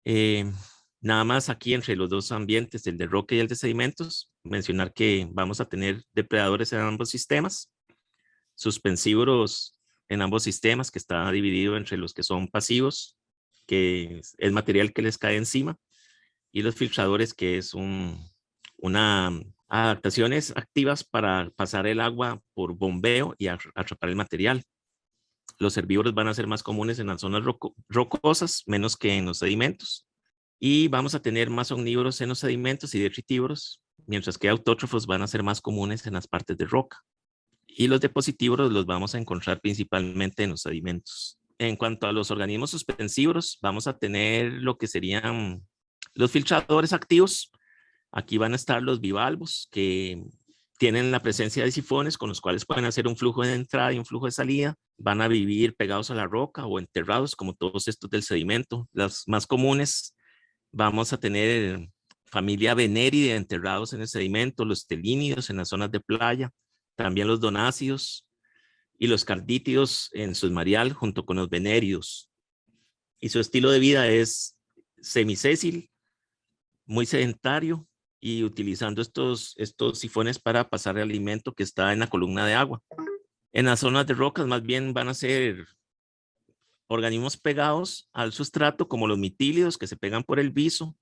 Eh, Nada más aquí entre los dos ambientes, el de roca y el de sedimentos, mencionar que vamos a tener depredadores en ambos sistemas, suspensivos en ambos sistemas, que está dividido entre los que son pasivos, que es el material que les cae encima, y los filtradores, que es una adaptaciones activas para pasar el agua por bombeo y atrapar el material. Los herbívoros van a ser más comunes en las zonas rocosas, menos que en los sedimentos. Y vamos a tener más omnívoros en los sedimentos y detritívoros, mientras que autótrofos van a ser más comunes en las partes de roca. Y los depositívoros los vamos a encontrar principalmente en los sedimentos. En cuanto a los organismos suspensivos, vamos a tener lo que serían los filtradores activos. Aquí van a estar los bivalvos, que tienen la presencia de sifones con los cuales pueden hacer un flujo de entrada y un flujo de salida. Van a vivir pegados a la roca o enterrados, como todos estos del sedimento. Las más comunes, vamos a tener familia venéride enterrados en el sedimento, los telínidos en las zonas de playa, también los donáceos y los cardítidos en submareal junto con los venéridos. Y su estilo de vida es semicésil, muy sedentario y utilizando estos sifones para pasar el alimento que está en la columna de agua. En las zonas de rocas más bien van a ser organismos pegados al sustrato como los mitílidos que se pegan por el viso,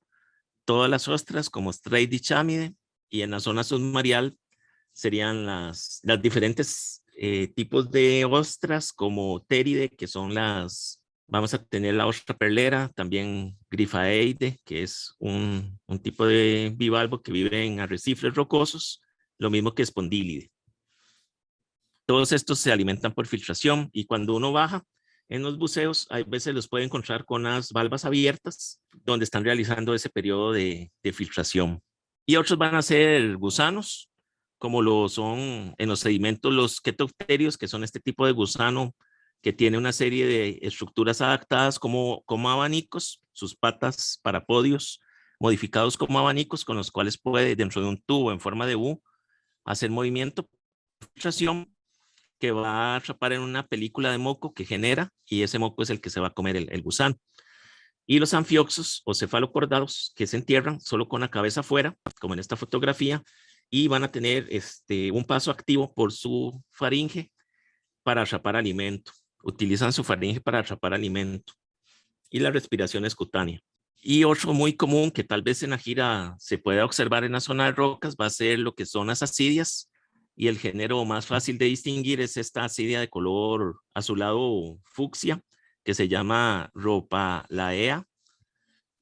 todas las ostras como Streidichamidae, y en la zona submareal serían las diferentes tipos de ostras como Pteride, que son vamos a tener la ostra perlera, también Grifaeide, que es un tipo de bivalvo que vive en arrecifes rocosos, lo mismo que Spondylide. Todos estos se alimentan por filtración y cuando uno baja en los buceos, a veces los puede encontrar con las valvas abiertas, donde están realizando ese periodo de filtración. Y otros van a ser gusanos, como lo son en los sedimentos los ketopterios, que son este tipo de gusano que tiene una serie de estructuras adaptadas como abanicos, sus patas parapodios modificados como abanicos, con los cuales puede, dentro de un tubo en forma de U, hacer movimiento, filtración, que va a atrapar en una película de moco que genera, y ese moco es el que se va a comer el gusano. Y los anfioxos o cefalocordados, que se entierran solo con la cabeza afuera, como en esta fotografía, y van a tener un paso activo por su faringe para atrapar alimento. Utilizan su faringe para atrapar alimento. Y la respiración es cutánea. Y otro muy común que tal vez en la gira se pueda observar en la zona de rocas va a ser lo que son las asidias. Y el género más fácil de distinguir es esta asidia de color azulado fucsia, que se llama Rhopalaea.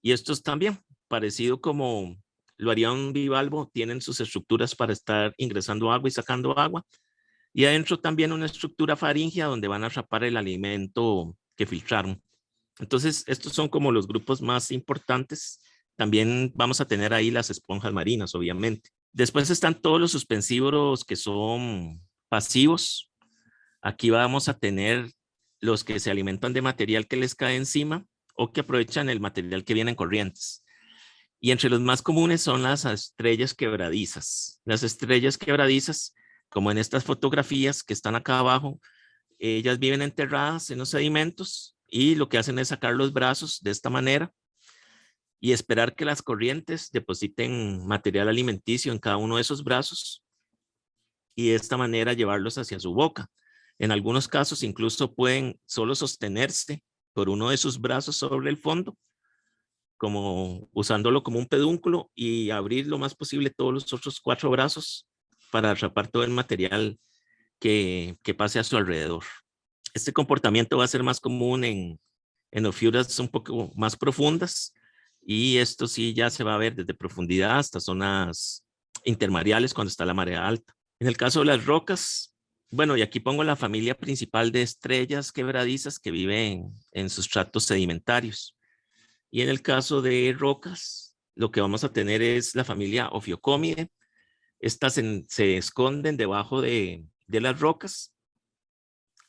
Y estos también, parecido como lo haría un bivalvo, tienen sus estructuras para estar ingresando agua y sacando agua. Y adentro también una estructura faríngea donde van a atrapar el alimento que filtraron. Entonces, estos son como los grupos más importantes. También vamos a tener ahí las esponjas marinas, obviamente. Después están todos los suspensívoros que son pasivos. Aquí vamos a tener los que se alimentan de material que les cae encima o que aprovechan el material que viene en corrientes. Y entre los más comunes son las estrellas quebradizas. Las estrellas quebradizas, como en estas fotografías que están acá abajo, ellas viven enterradas en los sedimentos y lo que hacen es sacar los brazos de esta manera y esperar que las corrientes depositen material alimenticio en cada uno de esos brazos y de esta manera llevarlos hacia su boca. En algunos casos incluso pueden solo sostenerse por uno de sus brazos sobre el fondo, como usándolo como un pedúnculo, y abrir lo más posible todos los otros 4 brazos para atrapar todo el material que pase a su alrededor. Este comportamiento va a ser más común en ofiuras un poco más profundas, y esto sí ya se va a ver desde profundidad hasta zonas intermareales cuando está la marea alta. En el caso de las rocas, bueno, y aquí pongo la familia principal de estrellas quebradizas que viven en sustratos sedimentarios. Y en el caso de rocas, lo que vamos a tener es la familia Ophiocomidae. Estas se esconden debajo de las rocas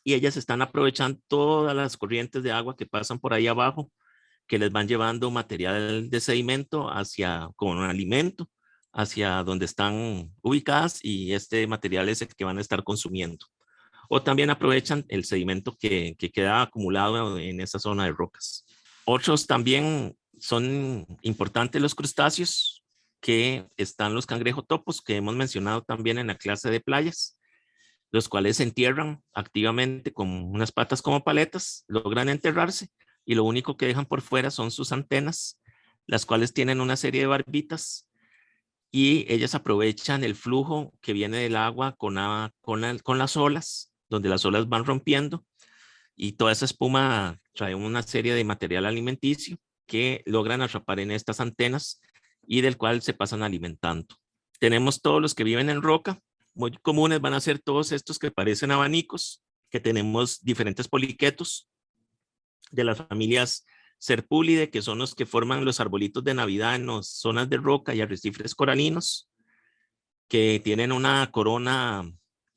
y ellas están aprovechando todas las corrientes de agua que pasan por ahí abajo, que les van llevando material de sedimento hacia, como un alimento, hacia donde están ubicadas, y este material es el que van a estar consumiendo. O también aprovechan el sedimento que queda acumulado en esa zona de rocas. Otros también son importantes los crustáceos, que están los cangrejotopos, que hemos mencionado también en la clase de playas, los cuales se entierran activamente con unas patas como paletas, logran enterrarse y lo único que dejan por fuera son sus antenas, las cuales tienen una serie de barbitas y ellas aprovechan el flujo que viene del agua con las olas, donde las olas van rompiendo y toda esa espuma trae una serie de material alimenticio que logran atrapar en estas antenas y del cual se pasan alimentando. Tenemos todos los que viven en roca, muy comunes van a ser todos estos que parecen abanicos, que tenemos diferentes poliquetos de las familias Serpúlide, que son los que forman los arbolitos de Navidad en las zonas de roca y arrecifes coralinos, que tienen una corona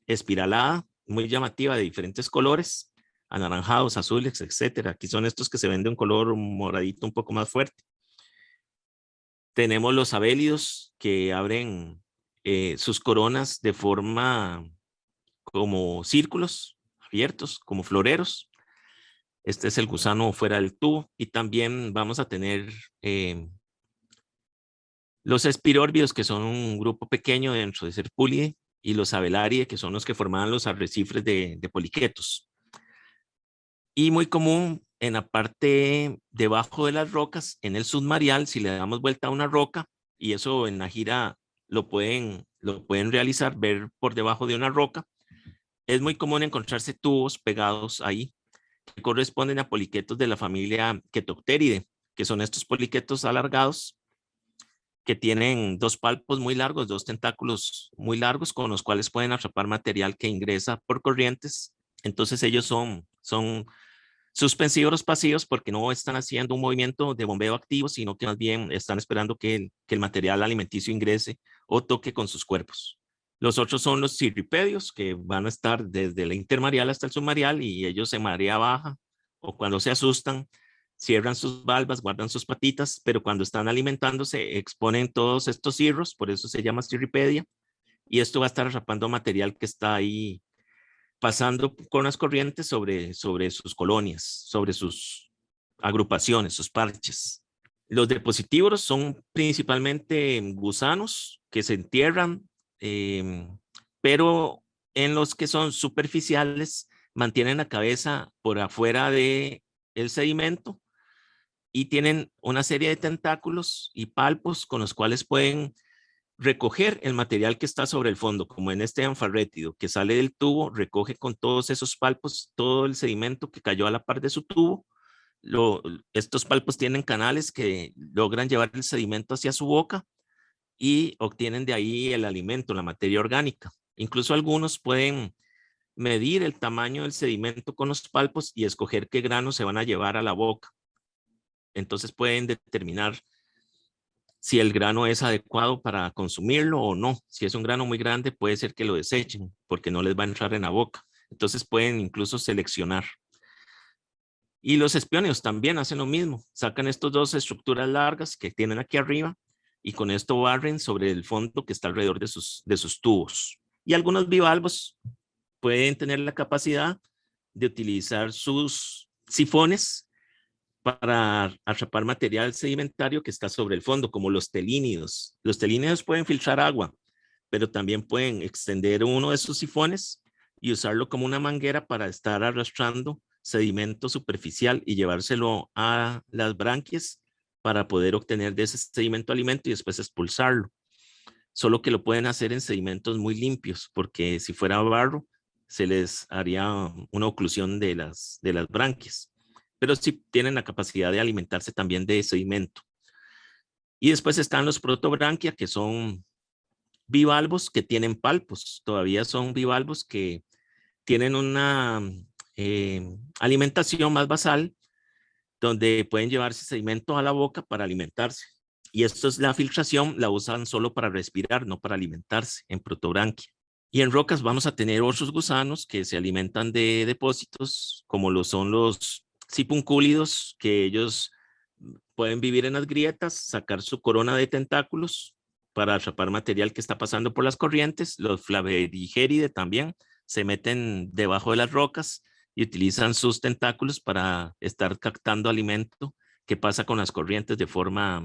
espiralada, muy llamativa, de diferentes colores, anaranjados, azules, etcétera. Aquí son estos que se ven de un color moradito un poco más fuerte. Tenemos los abélidos que abren sus coronas de forma como círculos abiertos, como floreros. Este es el gusano fuera del tubo. Y también vamos a tener los espirórbidos, que son un grupo pequeño dentro de Serpúlide, y los abelaridae, que son los que formaban los arrecifes de poliquetos. Y muy común en la parte debajo de las rocas, en el submareal, si le damos vuelta a una roca, y eso en la gira lo pueden realizar, ver por debajo de una roca, es muy común encontrarse tubos pegados ahí, que corresponden a poliquetos de la familia Ketopteridae, que son estos poliquetos alargados, que tienen dos palpos muy largos, dos tentáculos muy largos, con los cuales pueden atrapar material que ingresa por corrientes. Entonces ellos son suspensivos pasivos porque no están haciendo un movimiento de bombeo activo, sino que más bien están esperando que el material alimenticio ingrese o toque con sus cuerpos. Los otros son los cirripedios, que van a estar desde la intermareal hasta el submareal, y ellos en marea baja o cuando se asustan, cierran sus valvas, guardan sus patitas, pero cuando están alimentándose exponen todos estos cirros, por eso se llama cirripedia, y esto va a estar atrapando material que está ahí pasando con las corrientes sobre sus colonias, sobre sus agrupaciones, sus parches. Los depositívoros son principalmente gusanos que se entierran, pero en los que son superficiales mantienen la cabeza por afuera del sedimento y tienen una serie de tentáculos y palpos con los cuales pueden recoger el material que está sobre el fondo, como en este anfarrétido que sale del tubo, recoge con todos esos palpos todo el sedimento que cayó a la par de su tubo. Estos palpos tienen canales que logran llevar el sedimento hacia su boca y obtienen de ahí el alimento, la materia orgánica. Incluso algunos pueden medir el tamaño del sedimento con los palpos y escoger qué granos se van a llevar a la boca. Entonces pueden determinar si el grano es adecuado para consumirlo o no. Si es un grano muy grande, puede ser que lo desechen porque no les va a entrar en la boca. Entonces pueden incluso seleccionar. Y los espionios también hacen lo mismo. Sacan estas dos estructuras largas que tienen aquí arriba y con esto barren sobre el fondo que está alrededor de sus tubos. Y algunos bivalvos pueden tener la capacidad de utilizar sus sifones para atrapar material sedimentario que está sobre el fondo, como los telínidos. Los telínidos pueden filtrar agua, pero también pueden extender uno de sus sifones y usarlo como una manguera para estar arrastrando sedimento superficial y llevárselo a las branquias para poder obtener de ese sedimento alimento y después expulsarlo. Solo que lo pueden hacer en sedimentos muy limpios, porque si fuera barro, se les haría una oclusión de las branquias. Pero sí tienen la capacidad de alimentarse también de sedimento. Y después están los protobranquia, que son bivalvos que tienen palpos. Todavía son bivalvos que tienen una alimentación más basal, donde pueden llevarse sedimento a la boca para alimentarse. Y esto es la filtración, la usan solo para respirar, no para alimentarse en protobranquia. Y en rocas vamos a tener otros gusanos que se alimentan de depósitos, como lo son los sipuncúlidos, que ellos pueden vivir en las grietas, sacar su corona de tentáculos para atrapar material que está pasando por las corrientes. Los Flaverigeridae también se meten debajo de las rocas y utilizan sus tentáculos para estar captando alimento que pasa con las corrientes de forma,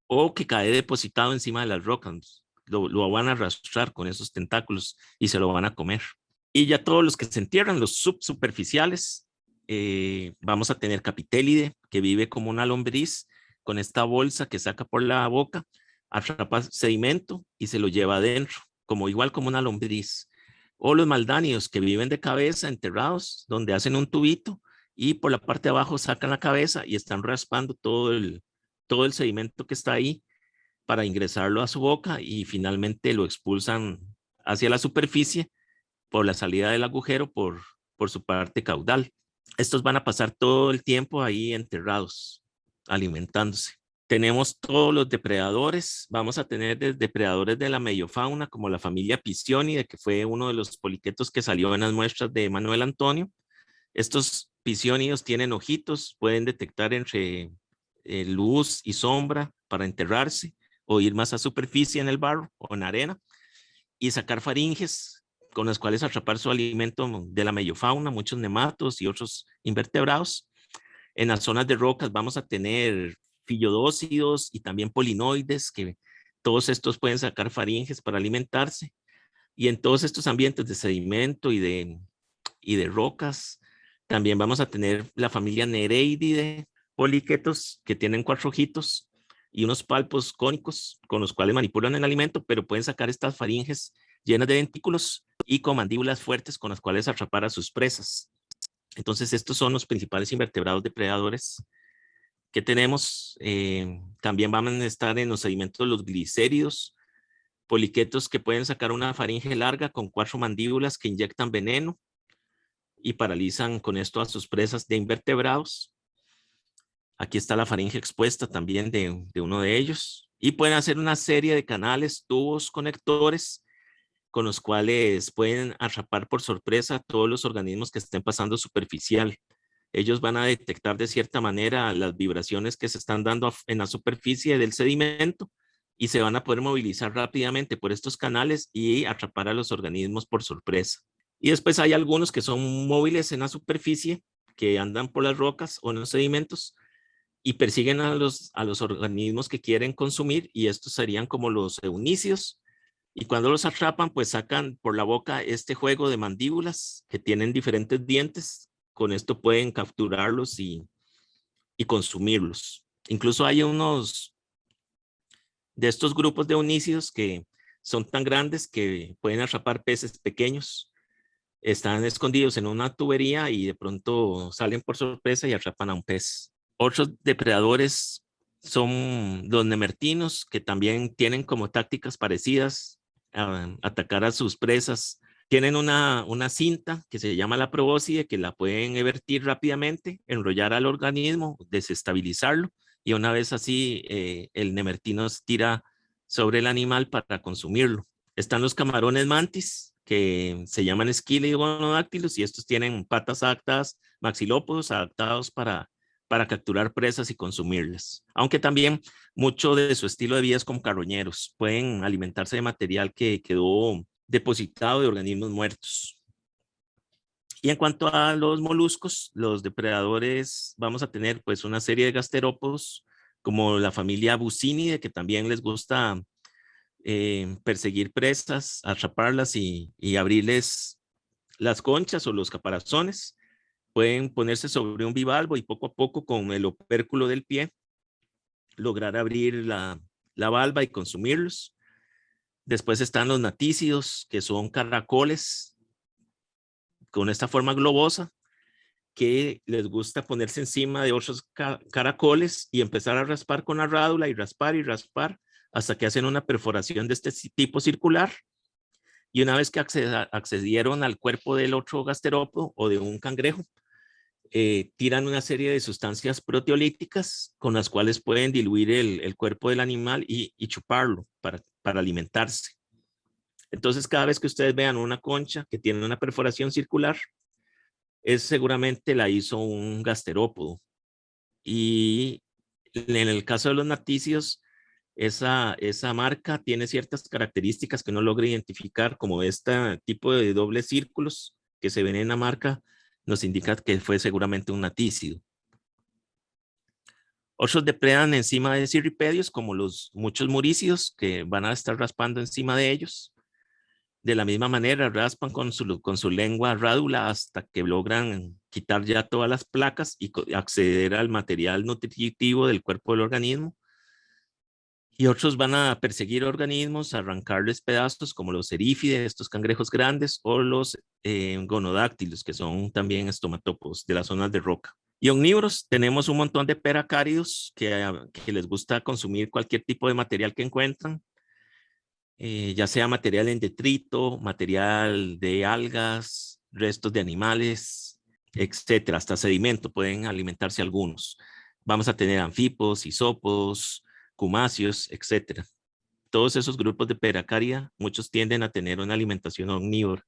o que cae depositado encima de las rocas. Lo van a arrastrar con esos tentáculos y se lo van a comer. Y ya todos los que se entierran, los subsuperficiales, vamos a tener capitélide, que vive como una lombriz, con esta bolsa que saca por la boca, atrapa sedimento y se lo lleva adentro, como igual como una lombriz. O los maldánidos, que viven de cabeza, enterrados, donde hacen un tubito y por la parte de abajo sacan la cabeza y están raspando todo el sedimento que está ahí para ingresarlo a su boca y finalmente lo expulsan hacia la superficie por la salida del agujero por su parte caudal. Estos van a pasar todo el tiempo ahí enterrados, alimentándose. Tenemos todos los depredadores. Vamos a tener depredadores de la meiofauna, como la familia Pisionidae, que fue uno de los poliquetos que salió en las muestras de Manuel Antonio. Estos pisionidos tienen ojitos, pueden detectar entre luz y sombra para enterrarse o ir más a superficie en el barro o en arena y sacar faringes con las cuales atrapar su alimento de la meiofauna, muchos nematos y otros invertebrados. En las zonas de rocas vamos a tener fillodócidos y también polinoides, que todos estos pueden sacar faringes para alimentarse. Y en todos estos ambientes de sedimento y de rocas, también vamos a tener la familia Nereididae, poliquetos que tienen 4 ojitos y unos palpos cónicos con los cuales manipulan el alimento, pero pueden sacar estas faringes llenas de dentículos y con mandíbulas fuertes con las cuales atrapar a sus presas. Entonces, estos son los principales invertebrados depredadores que tenemos. También van a estar en los sedimentos los glicéridos, poliquetos que pueden sacar una faringe larga con 4 mandíbulas que inyectan veneno y paralizan con esto a sus presas de invertebrados. Aquí está la faringe expuesta también de uno de ellos. Y pueden hacer una serie de canales, tubos, conectores, con los cuales pueden atrapar por sorpresa todos los organismos que estén pasando superficial. Ellos van a detectar de cierta manera las vibraciones que se están dando en la superficie del sedimento y se van a poder movilizar rápidamente por estos canales y atrapar a los organismos por sorpresa. Y después hay algunos que son móviles en la superficie, que andan por las rocas o en los sedimentos y persiguen a los organismos que quieren consumir, y estos serían como los eunicios. Y cuando los atrapan, pues sacan por la boca este juego de mandíbulas que tienen diferentes dientes. Con esto pueden capturarlos y consumirlos. Incluso hay unos de estos grupos de eunícidos que son tan grandes que pueden atrapar peces pequeños. Están escondidos en una tubería y de pronto salen por sorpresa y atrapan a un pez. Otros depredadores son los nemertinos, que también tienen como tácticas parecidas a atacar a sus presas. Tienen una cinta que se llama la probóscide, que la pueden evertir rápidamente, enrollar al organismo, desestabilizarlo, y una vez así el nemertino tira sobre el animal para consumirlo. Están los camarones mantis, que se llaman esquiliogonodáctilos, y estos tienen patas adaptadas, maxilópodos adaptados para capturar presas y consumirlas. Aunque también mucho de su estilo de vida es como carroñeros. Pueden alimentarse de material que quedó depositado de organismos muertos. Y en cuanto a los moluscos, los depredadores, vamos a tener pues una serie de gasterópodos como la familia Bucinidae, que también les gusta perseguir presas, atraparlas y abrirles las conchas o los caparazones. Pueden ponerse sobre un bivalvo y poco a poco con el opérculo del pie lograr abrir la valva y consumirlos. Después están los natícidos, que son caracoles con esta forma globosa, que les gusta ponerse encima de otros caracoles y empezar a raspar con la rádula y raspar hasta que hacen una perforación de este tipo circular. Y una vez que accedieron al cuerpo del otro gasterópodo o de un cangrejo, tiran una serie de sustancias proteolíticas con las cuales pueden diluir el cuerpo del animal y chuparlo para alimentarse. Entonces, cada vez que ustedes vean una concha que tiene una perforación circular, seguramente la hizo un gasterópodo. Y en el caso de los naticios, esa marca tiene ciertas características que no logra identificar, como este tipo de dobles círculos que se ven en la marca, nos indica que fue seguramente un natícido. Otros depredan encima de cirripedios, como los muchos murícidos que van a estar raspando encima de ellos. De la misma manera, raspan con su lengua rádula hasta que logran quitar ya todas las placas y acceder al material nutritivo del cuerpo del organismo. Y otros van a perseguir organismos, arrancarles pedazos, como los erífides, estos cangrejos grandes, o los gonodáctilos, que son también estomatópodos de las zonas de roca. Y omnívoros, tenemos un montón de peracáridos que les gusta consumir cualquier tipo de material que encuentran, ya sea material en detrito, material de algas, restos de animales, etcétera, hasta sedimento pueden alimentarse algunos. Vamos a tener anfípodos, isópodos, cumáceos, etcétera. Todos esos grupos de peracária, muchos tienden a tener una alimentación omnívora.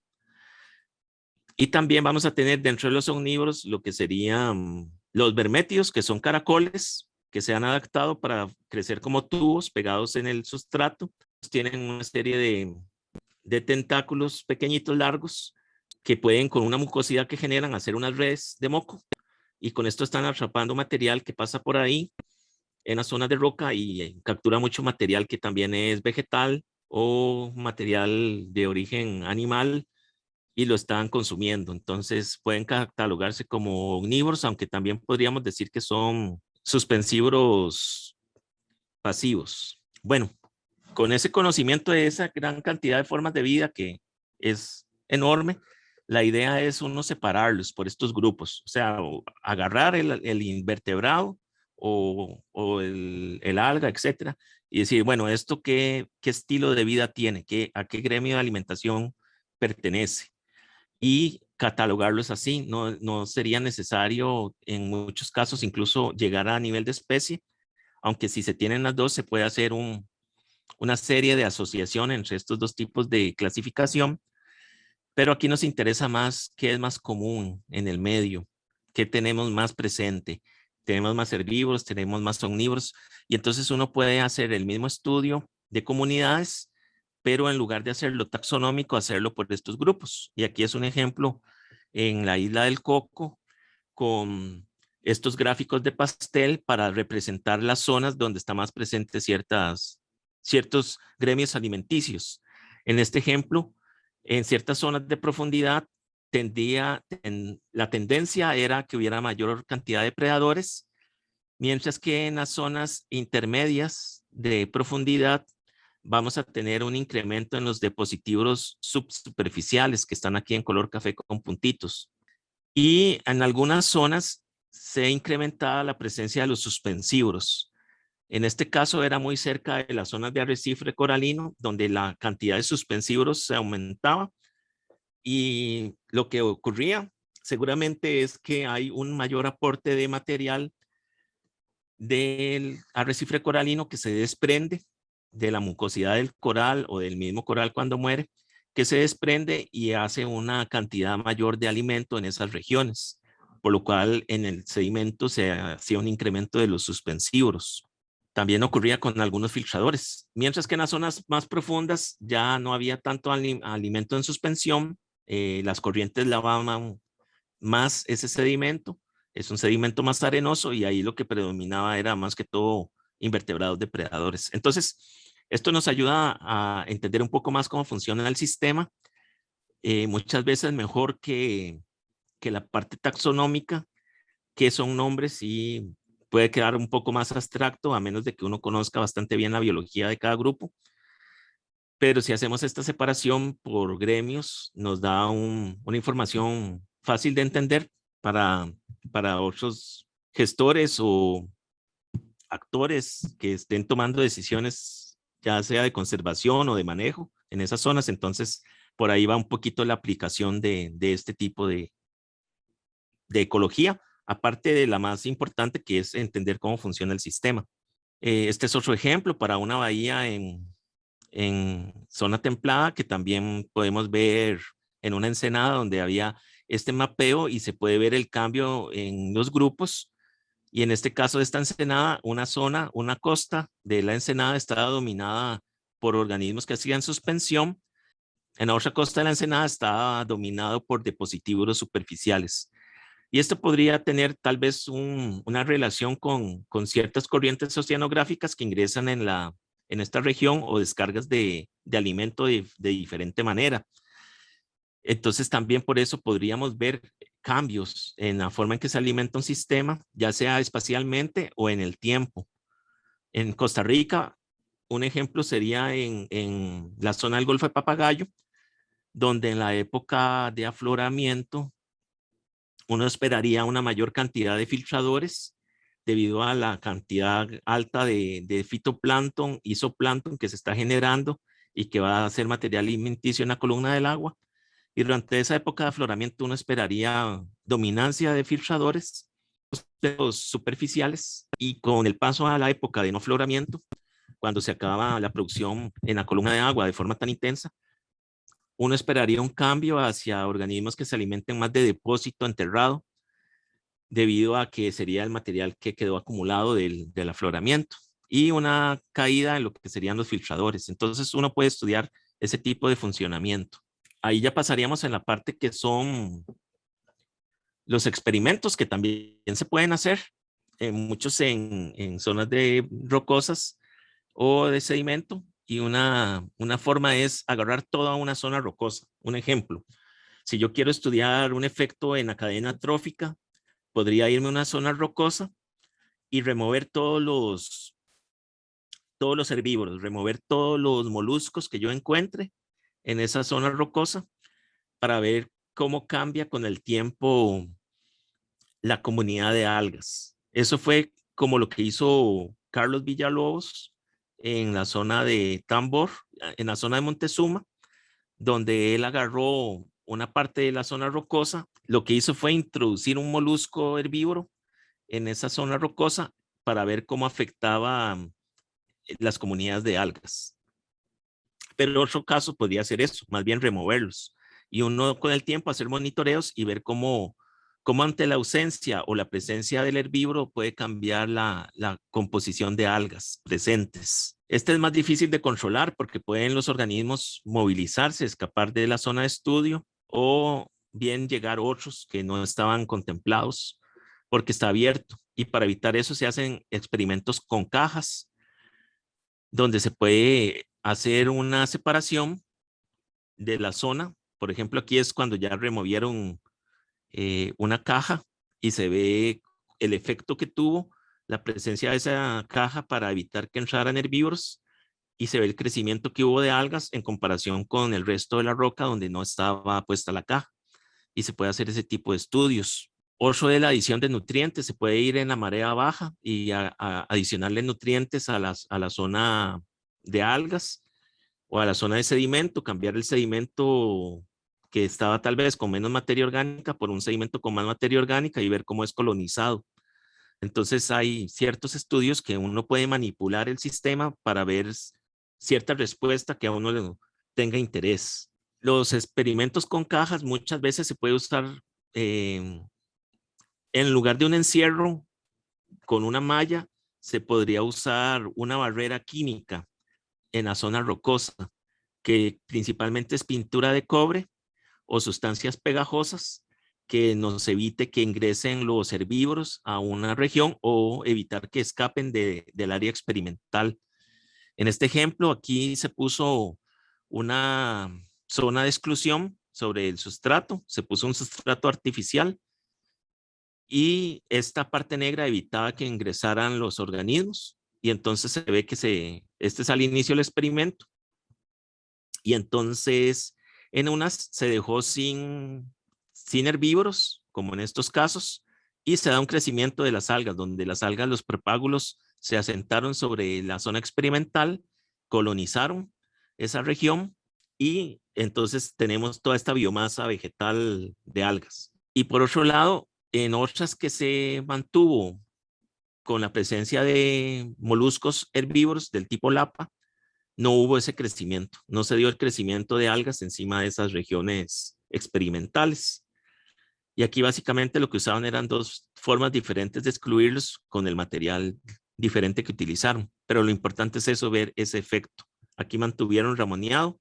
Y también vamos a tener dentro de los omnívoros lo que serían los vermétidos, que son caracoles que se han adaptado para crecer como tubos pegados en el sustrato. Tienen una serie de tentáculos pequeñitos, largos, que pueden con una mucosidad que generan hacer unas redes de moco. Y con esto están atrapando material que pasa por ahí en las zonas de roca y captura mucho material que también es vegetal o material de origen animal y lo están consumiendo. Entonces pueden catalogarse como omnívoros, aunque también podríamos decir que son suspensívoros pasivos. Bueno, con ese conocimiento de esa gran cantidad de formas de vida que es enorme, la idea es uno separarlos por estos grupos, o sea, agarrar el invertebrado o el alga, etcétera, y decir, bueno, ¿esto qué estilo de vida tiene? ¿A qué gremio de alimentación pertenece? Y catalogarlos así. No sería necesario en muchos casos incluso llegar a nivel de especie, aunque si se tienen las dos se puede hacer una serie de asociación entre estos dos tipos de clasificación, pero aquí nos interesa más qué es más común en el medio, qué tenemos más presente. Tenemos más herbívoros, tenemos más omnívoros, y entonces uno puede hacer el mismo estudio de comunidades, pero en lugar de hacerlo taxonómico, hacerlo por estos grupos. Y aquí es un ejemplo en la isla del Coco con estos gráficos de pastel para representar las zonas donde está más presente ciertos gremios alimenticios. En este ejemplo, en ciertas zonas de profundidad, la tendencia era que hubiera mayor cantidad de predadores, mientras que en las zonas intermedias de profundidad vamos a tener un incremento en los depositivos subsuperficiales que están aquí en color café con puntitos. Y en algunas zonas se incrementaba la presencia de los suspensívoros. En este caso era muy cerca de las zonas de arrecife coralino, donde la cantidad de suspensívoros se aumentaba. Y lo que ocurría seguramente es que hay un mayor aporte de material del arrecife coralino que se desprende de la mucosidad del coral o del mismo coral cuando muere, que se desprende y hace una cantidad mayor de alimento en esas regiones, por lo cual en el sedimento se hacía un incremento de los suspensívoros. También ocurría con algunos filtradores, mientras que en las zonas más profundas ya no había tanto alimento en suspensión, las corrientes lavaban más ese sedimento, es un sedimento más arenoso y ahí lo que predominaba era más que todo invertebrados depredadores. Entonces, esto nos ayuda a entender un poco más cómo funciona el sistema, muchas veces mejor que la parte taxonómica, que son nombres y puede quedar un poco más abstracto a menos de que uno conozca bastante bien la biología de cada grupo. Pero si hacemos esta separación por gremios, nos da una información fácil de entender para otros gestores o actores que estén tomando decisiones, ya sea de conservación o de manejo en esas zonas. Entonces, por ahí va un poquito la aplicación de este tipo de ecología, aparte de la más importante, que es entender cómo funciona el sistema. Este es otro ejemplo para una bahía en zona templada que también podemos ver en una ensenada donde había este mapeo y se puede ver el cambio en los grupos. Y en este caso de esta ensenada, una costa de la ensenada estaba dominada por organismos que hacían suspensión. En la otra costa de la ensenada estaba dominado por depositívoros superficiales. Y esto podría tener tal vez una relación con ciertas corrientes oceanográficas que ingresan en esta región o descargas de alimento de diferente manera. Entonces también por eso podríamos ver cambios en la forma en que se alimenta un sistema, ya sea espacialmente o en el tiempo. En Costa Rica, un ejemplo sería en la zona del Golfo de Papagayo, donde en la época de afloramiento uno esperaría una mayor cantidad de filtradores debido a la cantidad alta de fitoplancton y zooplancton que se está generando y que va a ser material alimenticio en la columna del agua. Y durante esa época de afloramiento uno esperaría dominancia de filtradores superficiales, y con el paso a la época de no afloramiento, cuando se acaba la producción en la columna de agua de forma tan intensa, uno esperaría un cambio hacia organismos que se alimenten más de depósito enterrado, debido a que sería el material que quedó acumulado del afloramiento, y una caída en lo que serían los filtradores. Entonces uno puede estudiar ese tipo de funcionamiento. Ahí ya pasaríamos en la parte que son los experimentos que también se pueden hacer, muchos en zonas de rocosas o de sedimento, y una forma es agarrar toda una zona rocosa. Un ejemplo, si yo quiero estudiar un efecto en la cadena trófica, podría irme a una zona rocosa y remover todos los herbívoros, remover todos los moluscos que yo encuentre en esa zona rocosa para ver cómo cambia con el tiempo la comunidad de algas. Eso fue como lo que hizo Carlos Villalobos en la zona de Tambor, en la zona de Montezuma, donde él agarró una parte de la zona rocosa. Lo que hizo fue introducir un molusco herbívoro en esa zona rocosa para ver cómo afectaba las comunidades de algas. Pero otro caso podría ser eso, más bien removerlos. Y uno con el tiempo hacer monitoreos y ver cómo ante la ausencia o la presencia del herbívoro puede cambiar la composición de algas presentes. Este es más difícil de controlar porque pueden los organismos movilizarse, escapar de la zona de estudio, o bien llegar otros que no estaban contemplados porque está abierto. Y para evitar eso se hacen experimentos con cajas donde se puede hacer una separación de la zona. Por ejemplo, aquí es cuando ya removieron una caja y se ve el efecto que tuvo la presencia de esa caja para evitar que entraran herbívoros, y se ve el crecimiento que hubo de algas en comparación con el resto de la roca donde no estaba puesta la caja, y se puede hacer ese tipo de estudios. Otro de la adición de nutrientes, se puede ir en la marea baja y adicionarle nutrientes a la zona de algas o a la zona de sedimento, cambiar el sedimento que estaba tal vez con menos materia orgánica por un sedimento con más materia orgánica y ver cómo es colonizado. Entonces hay ciertos estudios que uno puede manipular el sistema para ver cierta respuesta que a uno le tenga interés. Los experimentos con cajas muchas veces se puede usar eh, en lugar de un encierro con una malla, se podría usar una barrera química en la zona rocosa, que principalmente es pintura de cobre o sustancias pegajosas que nos evite que ingresen los herbívoros a una región o evitar que escapen del área experimental. En este ejemplo, aquí se puso una zona de exclusión sobre el sustrato, se puso un sustrato artificial, y esta parte negra evitaba que ingresaran los organismos, y entonces se ve que este es al inicio del experimento, y entonces en unas se dejó sin herbívoros, como en estos casos, y se da un crecimiento de las algas, donde las algas, los prepágulos, se asentaron sobre la zona experimental, colonizaron esa región, y entonces tenemos toda esta biomasa vegetal de algas. Y por otro lado, en otras que se mantuvo con la presencia de moluscos herbívoros del tipo lapa, no hubo ese crecimiento, no se dio el crecimiento de algas encima de esas regiones experimentales. Y aquí básicamente lo que usaban eran dos formas diferentes de excluirlos con el material diferente que utilizaron. Pero lo importante es eso, ver ese efecto. Aquí mantuvieron ramoneado,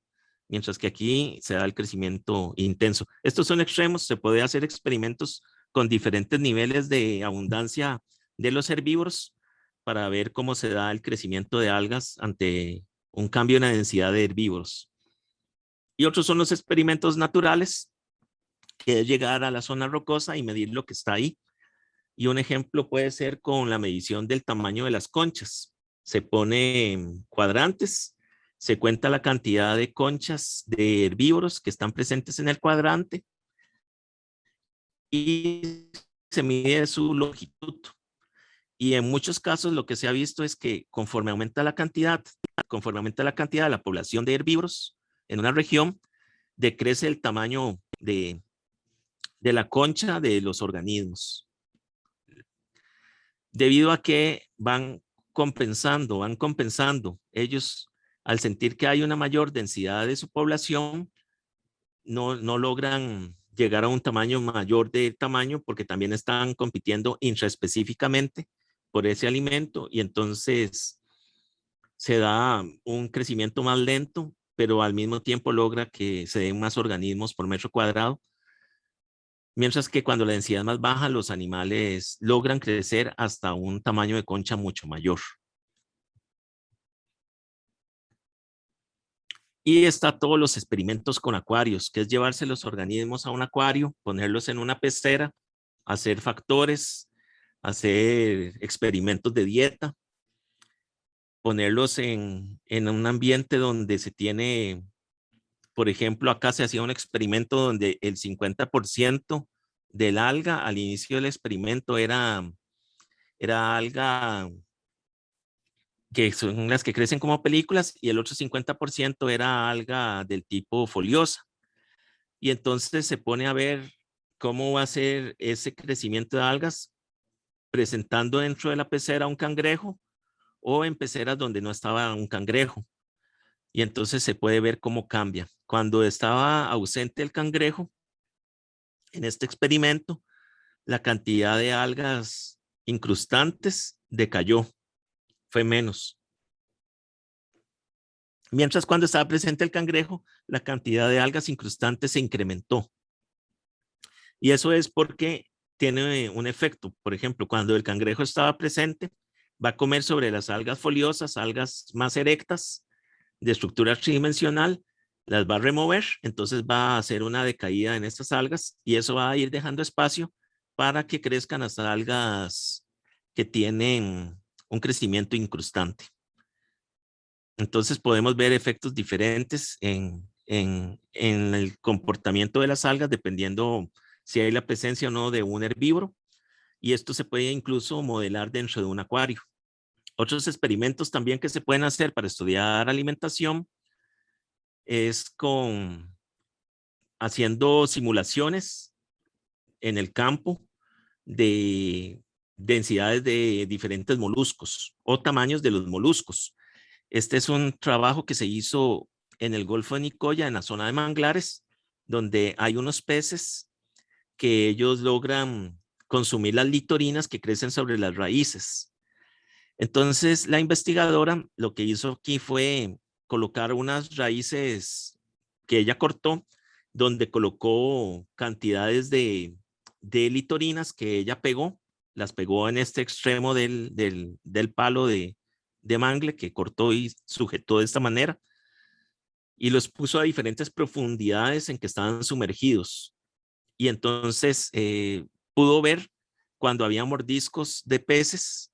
mientras que aquí se da el crecimiento intenso. Estos son extremos, se puede hacer experimentos con diferentes niveles de abundancia de los herbívoros para ver cómo se da el crecimiento de algas ante un cambio en la densidad de herbívoros. Y otros son los experimentos naturales, que es llegar a la zona rocosa y medir lo que está ahí. Y un ejemplo puede ser con la medición del tamaño de las conchas. Se pone cuadrantes, se cuenta la cantidad de conchas de herbívoros que están presentes en el cuadrante y se mide su longitud. Y en muchos casos lo que se ha visto es que conforme aumenta la cantidad de la población de herbívoros en una región, decrece el tamaño de la concha de los organismos. Debido a que van compensando. Ellos, al sentir que hay una mayor densidad de su población, no logran llegar a un tamaño mayor de tamaño porque también están compitiendo intraespecíficamente por ese alimento y entonces se da un crecimiento más lento, pero al mismo tiempo logra que se den más organismos por metro cuadrado. Mientras que cuando la densidad es más baja, los animales logran crecer hasta un tamaño de concha mucho mayor. Y está todos los experimentos con acuarios, que es llevarse los organismos a un acuario, ponerlos en una pecera, hacer factores, hacer experimentos de dieta, ponerlos en un ambiente donde se tiene, por ejemplo, acá se hacía un experimento donde el 50% del alga al inicio del experimento era alga que son las que crecen como películas y el otro 50% era alga del tipo foliosa. Y entonces se pone a ver cómo va a ser ese crecimiento de algas presentando dentro de la pecera un cangrejo o en peceras donde no estaba un cangrejo. Y entonces se puede ver cómo cambia. Cuando estaba ausente el cangrejo, en este experimento, la cantidad de algas incrustantes decayó, fue menos. Mientras cuando estaba presente el cangrejo, la cantidad de algas incrustantes se incrementó. Y eso es porque tiene un efecto. Por ejemplo, cuando el cangrejo estaba presente, va a comer sobre las algas foliosas, algas más erectas, de estructura tridimensional, las va a remover, entonces va a hacer una decaída en estas algas y eso va a ir dejando espacio para que crezcan las algas que tienen un crecimiento incrustante. Entonces podemos ver efectos diferentes en el comportamiento de las algas dependiendo si hay la presencia o no de un herbívoro y esto se puede incluso modelar dentro de un acuario. Otros experimentos también que se pueden hacer para estudiar alimentación es haciendo simulaciones en el campo de densidades de diferentes moluscos o tamaños de los moluscos. Este es un trabajo que se hizo en el Golfo de Nicoya, en la zona de manglares, donde hay unos peces que ellos logran consumir las litorinas que crecen sobre las raíces. Entonces, la investigadora lo que hizo aquí fue colocar unas raíces que ella cortó, donde colocó cantidades de litorinas que ella pegó, las pegó en este extremo del palo de mangle que cortó y sujetó de esta manera, y los puso a diferentes profundidades en que estaban sumergidos. Y entonces pudo ver cuando había mordiscos de peces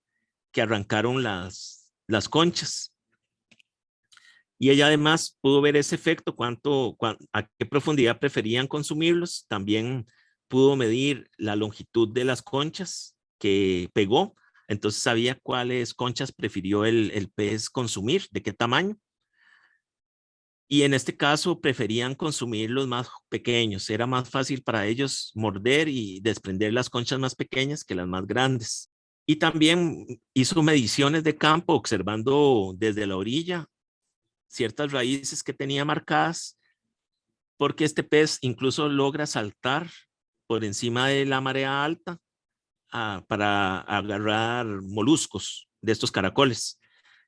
que arrancaron las conchas. Y ella además pudo ver ese efecto, a qué profundidad preferían consumirlos. También pudo medir la longitud de las conchas que pegó. Entonces sabía cuáles conchas prefirió el pez consumir, de qué tamaño. Y en este caso preferían consumir los más pequeños. Era más fácil para ellos morder y desprender las conchas más pequeñas que las más grandes. Y también hizo mediciones de campo observando desde la orilla ciertas raíces que tenía marcadas, porque este pez incluso logra saltar por encima de la marea alta para agarrar moluscos de estos caracoles.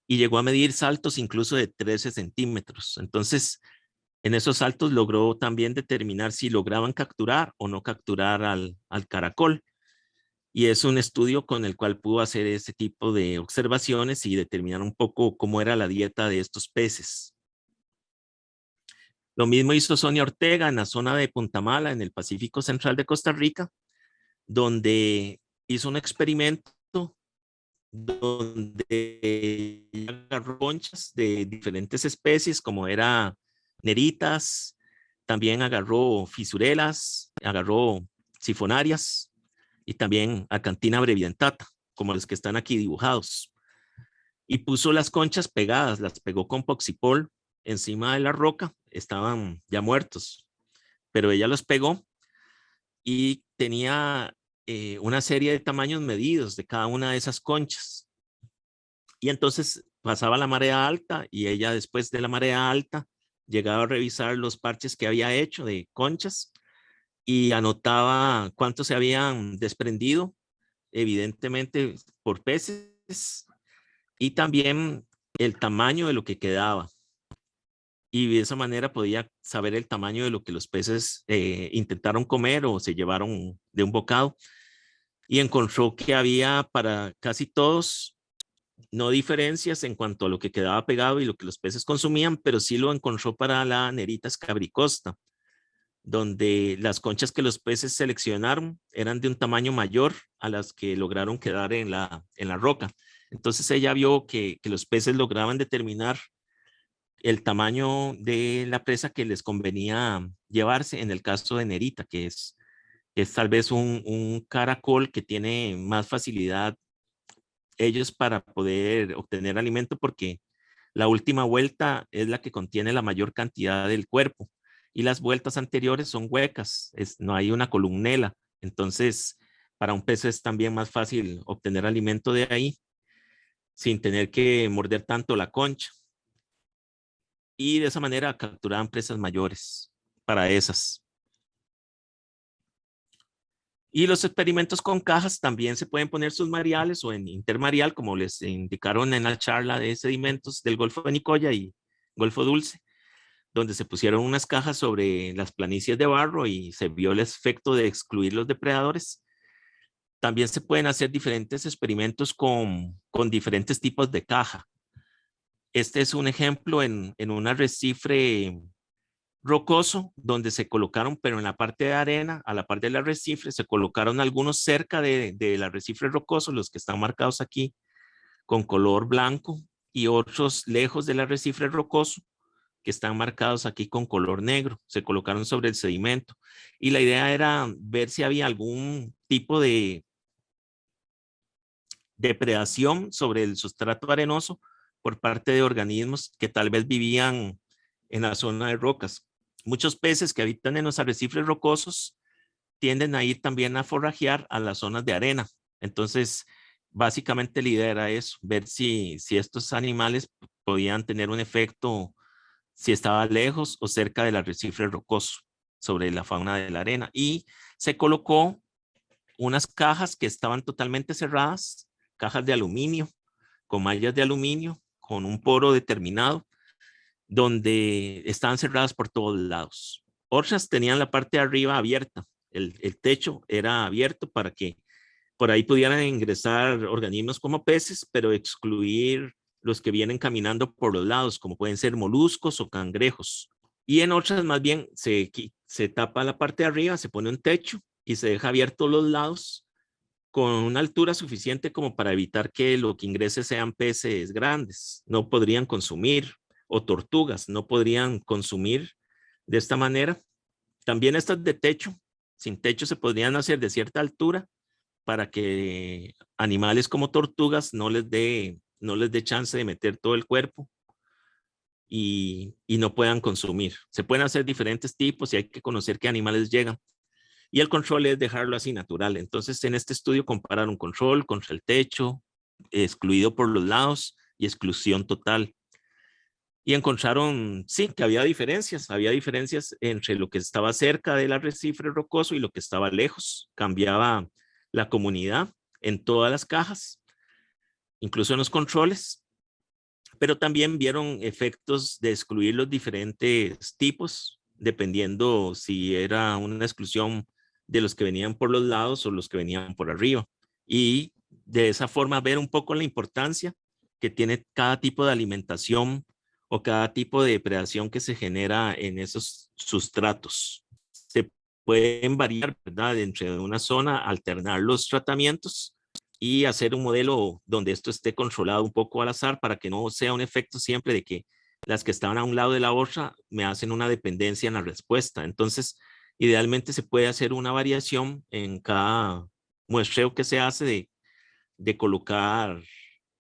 Y llegó a medir saltos incluso de 13 centímetros. Entonces, En esos saltos logró también determinar si lograban capturar o no capturar al caracol. Y es un estudio con el cual pudo hacer ese tipo de observaciones y determinar un poco cómo era la dieta de estos peces. Lo mismo hizo Sonia Ortega en la zona de Punta Mala, en el Pacífico Central de Costa Rica, donde hizo un experimento donde agarró conchas de diferentes especies, como era neritas, también agarró fisurelas, agarró sifonarias y también acantina brevidentata, como los que están aquí dibujados. Y puso las conchas pegadas, las pegó con poxipol encima de la roca, estaban ya muertos, pero ella los pegó y tenía una serie de tamaños medidos de cada una de esas conchas. Y entonces pasaba la marea alta y ella después de la marea alta llegaba a revisar los parches que había hecho de conchas y anotaba cuántos se habían desprendido, evidentemente por peces, y también el tamaño de lo que quedaba. Y de esa manera podía saber el tamaño de lo que los peces intentaron comer o se llevaron de un bocado. Y encontró que había para casi todos no diferencias en cuanto a lo que quedaba pegado y lo que los peces consumían, pero sí lo encontró para la nerita escabricosta, donde las conchas que los peces seleccionaron eran de un tamaño mayor a las que lograron quedar en la roca. Entonces ella vio que los peces lograban determinar el tamaño de la presa que les convenía llevarse en el caso de nerita, que es tal vez un caracol que tiene más facilidad ellos para poder obtener alimento porque la última vuelta es la que contiene la mayor cantidad del cuerpo y las vueltas anteriores son huecas, no hay una columnela. Entonces, para un pez es también más fácil obtener alimento de ahí sin tener que morder tanto la concha. Y de esa manera capturaban presas mayores para esas. Y los experimentos con cajas también se pueden poner submariales o en intermareal, como les indicaron en la charla de sedimentos del Golfo de Nicoya y Golfo Dulce, donde se pusieron unas cajas sobre las planicies de barro y se vio el efecto de excluir los depredadores. También se pueden hacer diferentes experimentos con diferentes tipos de caja. Este es un ejemplo en un arrecife rocoso donde se colocaron, pero en la parte de arena, a la parte del arrecife, se colocaron algunos cerca del arrecife rocoso, los que están marcados aquí con color blanco, y otros lejos del arrecife rocoso, que están marcados aquí con color negro. Se colocaron sobre el sedimento. Y la idea era ver si había algún tipo de depredación sobre el sustrato arenoso por parte de organismos que tal vez vivían en la zona de rocas. Muchos peces que habitan en los arrecifes rocosos tienden a ir también a forrajear a las zonas de arena. Entonces, básicamente la idea era eso, ver si estos animales podían tener un efecto, si estaba lejos o cerca del arrecife rocoso sobre la fauna de la arena. Y se colocó unas cajas que estaban totalmente cerradas, cajas de aluminio, con mallas de aluminio, con un poro determinado, donde estaban cerradas por todos lados. Otras tenían la parte de arriba abierta, el techo era abierto para que por ahí pudieran ingresar organismos como peces, pero excluir los que vienen caminando por los lados, como pueden ser moluscos o cangrejos. Y en otras más bien se tapa la parte de arriba, se pone un techo y se deja abierto los lados con una altura suficiente como para evitar que lo que ingrese sean peces grandes. No podrían consumir, o tortugas, no podrían consumir de esta manera. También estas de techo, sin techo se podrían hacer de cierta altura para que animales como tortugas no les dé chance de meter todo el cuerpo y no puedan consumir. Se pueden hacer diferentes tipos y hay que conocer qué animales llegan. Y el control es dejarlo así natural. Entonces, en este estudio compararon control contra el techo, excluido por los lados y exclusión total. Y encontraron, sí, que había diferencias entre lo que estaba cerca del arrecife rocoso y lo que estaba lejos. Cambiaba la comunidad en todas las cajas, incluso en los controles. pero también vieron efectos de excluir los diferentes tipos, dependiendo si era una exclusión de los que venían por los lados o los que venían por arriba. Y de esa forma ver un poco la importancia que tiene cada tipo de alimentación o cada tipo de depredación que se genera en esos sustratos. Se pueden variar, ¿verdad? Entre una zona, alternar los tratamientos y hacer un modelo donde esto esté controlado un poco al azar para que no sea un efecto siempre de que las que estaban a un lado de la otra me hacen una dependencia en la respuesta. Entonces, idealmente se puede hacer una variación en cada muestreo que se hace de colocar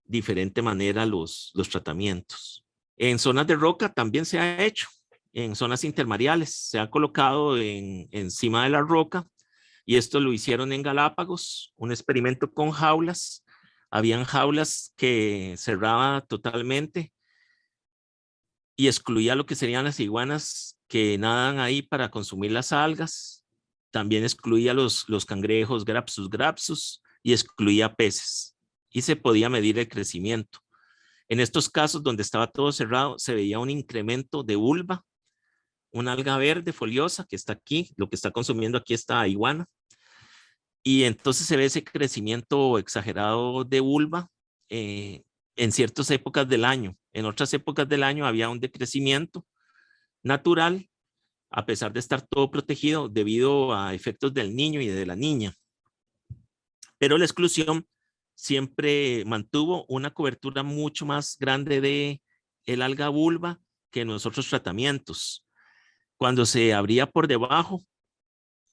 diferente manera los tratamientos. En zonas de roca también se ha hecho, en zonas intermareales, se ha colocado encima de la roca, y esto lo hicieron en Galápagos, un experimento con jaulas. Habían jaulas que cerraba totalmente y excluía lo que serían las iguanas que nadan ahí para consumir las algas. También excluía los cangrejos Grapsus grapsus y excluía peces. Y se podía medir el crecimiento. En estos casos donde estaba todo cerrado, se veía un incremento de vulva, una alga verde foliosa que está aquí, lo que está consumiendo aquí esta iguana. Y entonces se ve ese crecimiento exagerado de vulva en ciertas épocas del año. En otras épocas del año había un decrecimiento natural, a pesar de estar todo protegido debido a efectos del niño y de la niña. Pero la exclusión siempre mantuvo una cobertura mucho más grande de el alga vulva que en los otros tratamientos. Cuando se abría por debajo,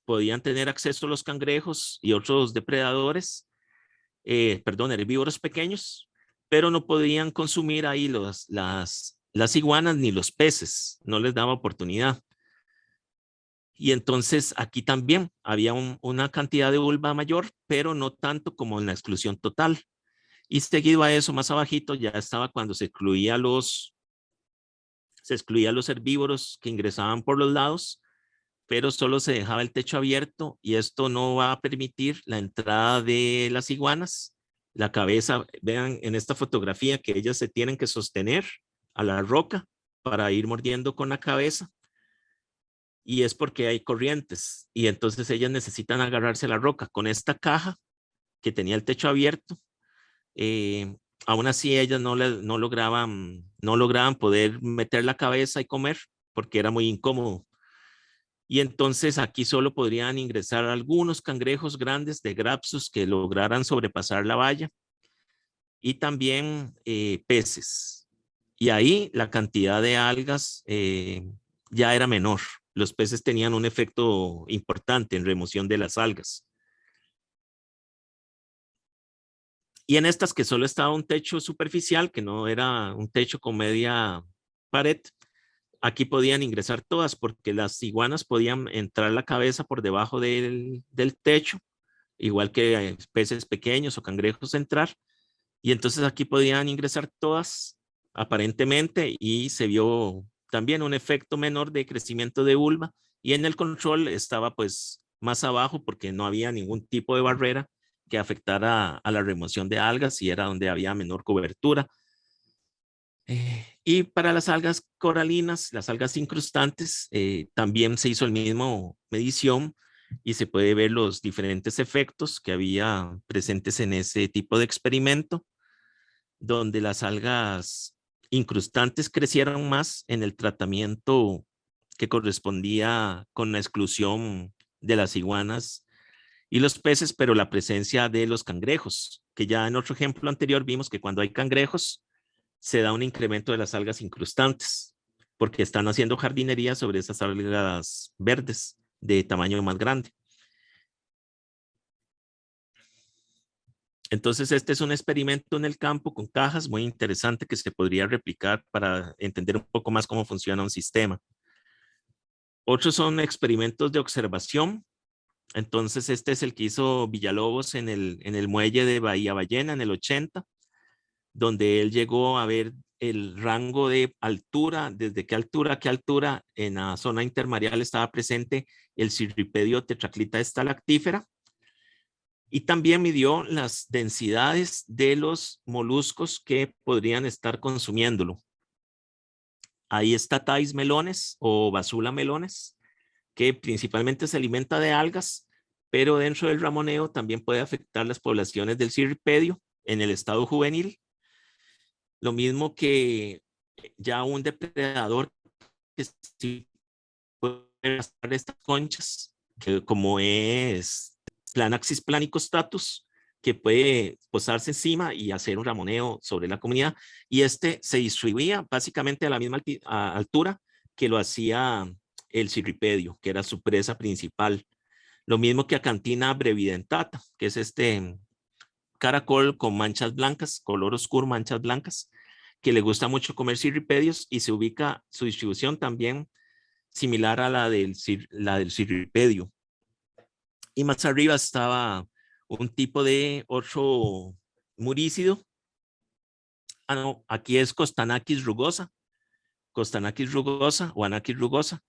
podían tener acceso los cangrejos y otros depredadores, herbívoros pequeños, pero no podían consumir ahí las iguanas ni los peces, no les daba oportunidad. Y entonces aquí también había una cantidad de vulva mayor, pero no tanto como en la exclusión total. Y seguido a eso, más abajito, ya estaba cuando se excluía los herbívoros que ingresaban por los lados, pero solo se dejaba el techo abierto, y esto no va a permitir la entrada de las iguanas. La cabeza, vean en esta fotografía que ellas se tienen que sostener a la roca para ir mordiendo con la cabeza, y es porque hay corrientes y entonces ellas necesitan agarrarse a la roca. Con esta caja que tenía el techo abierto, aún así ellas no lograban poder meter la cabeza y comer porque era muy incómodo. Y entonces aquí solo podrían ingresar algunos cangrejos grandes de Grapsus que lograran sobrepasar la valla, y también peces. Y ahí la cantidad de algas ya era menor. Los peces tenían un efecto importante en remoción de las algas. Y en estas que solo estaba un techo superficial, que no era un techo con media pared, aquí podían ingresar todas porque las iguanas podían entrar la cabeza por debajo del techo, igual que peces pequeños o cangrejos entrar. Y entonces aquí podían ingresar todas aparentemente, y se vio también un efecto menor de crecimiento de vulva, y en el control estaba pues más abajo porque no había ningún tipo de barrera que afectara a la remoción de algas, y era donde había menor cobertura. Y para las algas coralinas, las algas incrustantes, también se hizo el mismo medición, y se puede ver los diferentes efectos que había presentes en ese tipo de experimento, donde las algas incrustantes crecieron más en el tratamiento que correspondía con la exclusión de las iguanas y los peces, pero la presencia de los cangrejos, que ya en otro ejemplo anterior vimos que cuando hay cangrejos se da un incremento de las algas incrustantes, porque están haciendo jardinería sobre esas algas verdes de tamaño más grande. Entonces, este es un experimento en el campo con cajas muy interesante que se podría replicar para entender un poco más cómo funciona un sistema. Otros son experimentos de observación. Entonces, este es el que hizo Villalobos en el muelle de Bahía Ballena en el 80, donde él llegó a ver el rango de altura, desde qué altura a qué altura en la zona intermareal estaba presente el Cirripedio tetraclita estalactífera. Y también midió las densidades de los moluscos que podrían estar consumiéndolo. Ahí está Thais melones o Basula melones, que principalmente se alimenta de algas, pero dentro del ramoneo también puede afectar las poblaciones del cirripedio en el estado juvenil. Lo mismo que ya un depredador que sí puede gastar estas conchas, que como es Planaxis planicostatus, que puede posarse encima y hacer un ramoneo sobre la comunidad. Y este se distribuía básicamente a la misma altura que lo hacía el cirripedio, que era su presa principal. Lo mismo que Acanthina brevidentata, que es este caracol con manchas blancas, color oscuro, manchas blancas, que le gusta mucho comer cirripedios y se ubica su distribución también similar a la del cirripedio. Y más arriba estaba un tipo de otro murícido. Ah, no, aquí es Costanakis rugosa o Anakis rugosa,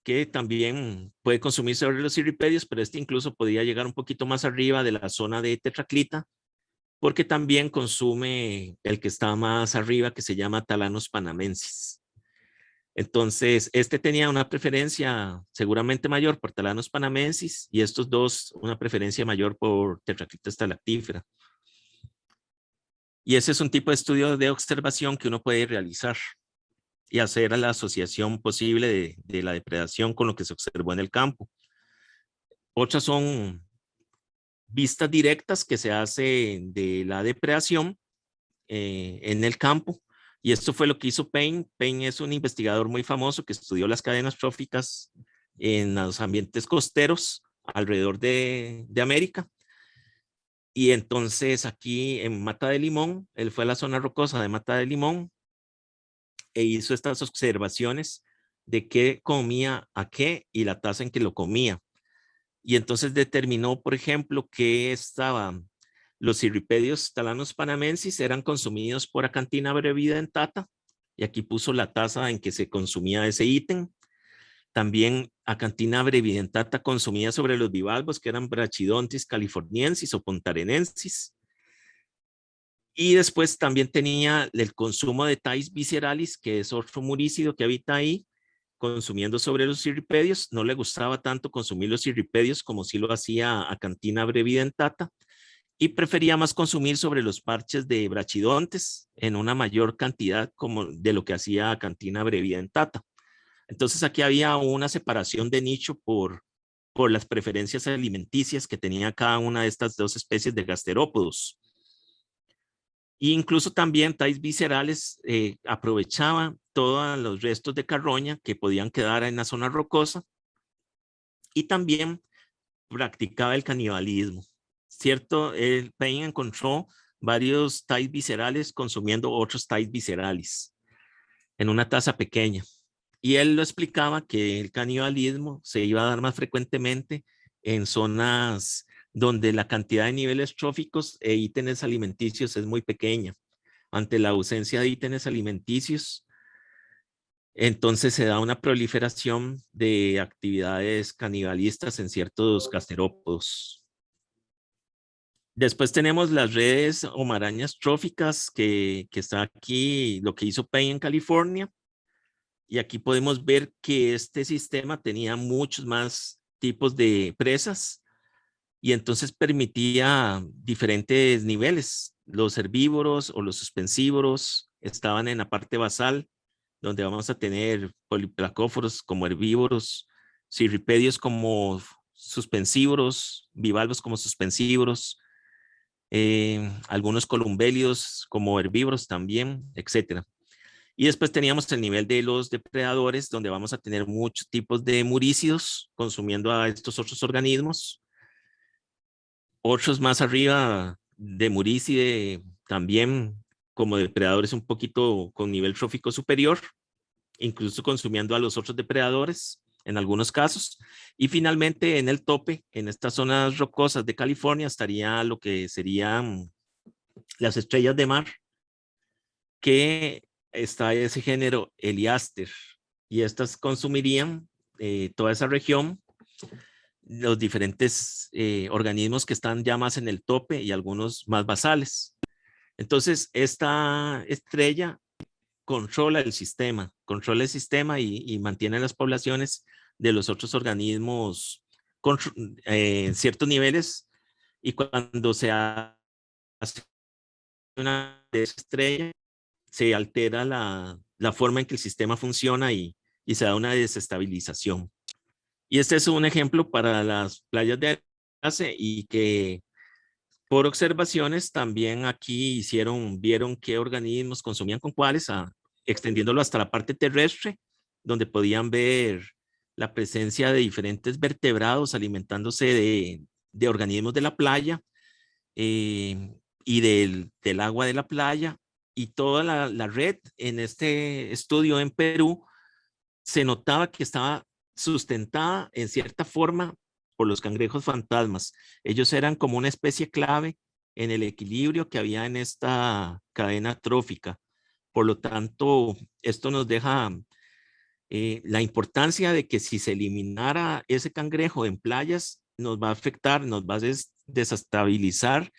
que también puede consumir sobre los cirripedios, pero este incluso podría llegar un poquito más arriba de la zona de tetraclita, porque también consume el que está más arriba, que se llama Talanus panamensis. Entonces, este tenía una preferencia seguramente mayor por Talanus panamensis y estos dos una preferencia mayor por Tetraclita stalactífera. Y ese es un tipo de estudio de observación que uno puede realizar y hacer a la asociación posible de la depredación con lo que se observó en el campo. Otras son vistas directas que se hace de la depredación en el campo. Y esto fue lo que hizo Payne. Payne es un investigador muy famoso que estudió las cadenas tróficas en los ambientes costeros alrededor de América. Y entonces aquí en Mata de Limón, él fue a la zona rocosa de Mata de Limón e hizo estas observaciones de qué comía a qué y la tasa en que lo comía. Y entonces determinó, por ejemplo, que los cirripedios Talanus panamensis eran consumidos por Acanthina brevidentata, y aquí puso la tasa en que se consumía ese ítem. También Acanthina brevidentata consumía sobre los bivalvos, que eran Brachydontis californiensis o puntarenensis. Y después también tenía el consumo de Thais visceralis, que es otro murícido que habita ahí, consumiendo sobre los cirripedios. No le gustaba tanto consumir los cirripedios como si lo hacía Acanthina brevidentata, y prefería más consumir sobre los parches de brachidontes en una mayor cantidad como de lo que hacía Acanthina brevidentata. Entonces aquí había una separación de nicho por las preferencias alimenticias que tenía cada una de estas dos especies de gasterópodos. E incluso también Thais viscerales aprovechaba todos los restos de carroña que podían quedar en la zona rocosa, y también practicaba el canibalismo. Cierto, el Payne encontró varios Thais viscerales consumiendo otros Thais viscerales en una taza pequeña. Y él lo explicaba que el canibalismo se iba a dar más frecuentemente en zonas donde la cantidad de niveles tróficos e ítems alimenticios es muy pequeña. Ante la ausencia de ítems alimenticios, entonces se da una proliferación de actividades canibalistas en ciertos gasterópodos. Después tenemos las redes o marañas tróficas que está aquí, lo que hizo Payne en California. Y aquí podemos ver que este sistema tenía muchos más tipos de presas y entonces permitía diferentes niveles. Los herbívoros o los suspensívoros estaban en la parte basal, donde vamos a tener poliplacóforos como herbívoros, cirripedios como suspensívoros, bivalvos como suspensívoros, algunos columbélidos como herbívoros también, etcétera. Y después teníamos el nivel de los depredadores, donde vamos a tener muchos tipos de murícidos consumiendo a estos otros organismos. Otros más arriba de murícide también como depredadores un poquito con nivel trófico superior, incluso consumiendo a los otros depredadores en algunos casos. Y finalmente en el tope, en estas zonas rocosas de California, estaría lo que serían las estrellas de mar, que está ese género Heliaster, y estas consumirían toda esa región los diferentes organismos que están ya más en el tope y algunos más basales. Entonces, esta estrella controla el sistema y mantiene las poblaciones de los otros organismos en ciertos niveles, y cuando se hace una estrella, se altera la forma en que el sistema funciona y se da una desestabilización. Y este es un ejemplo para las playas de Arce, y que por observaciones también aquí vieron qué organismos consumían con cuáles, extendiéndolo hasta la parte terrestre, donde podían ver la presencia de diferentes vertebrados alimentándose de organismos de la playa, y del agua de la playa, y toda la red en este estudio en Perú se notaba que estaba sustentada en cierta forma por los cangrejos fantasmas. Ellos eran como una especie clave en el equilibrio que había en esta cadena trófica. Por lo tanto, esto nos deja la importancia de que si se eliminara ese cangrejo en playas, nos va a afectar, nos va a desestabilizar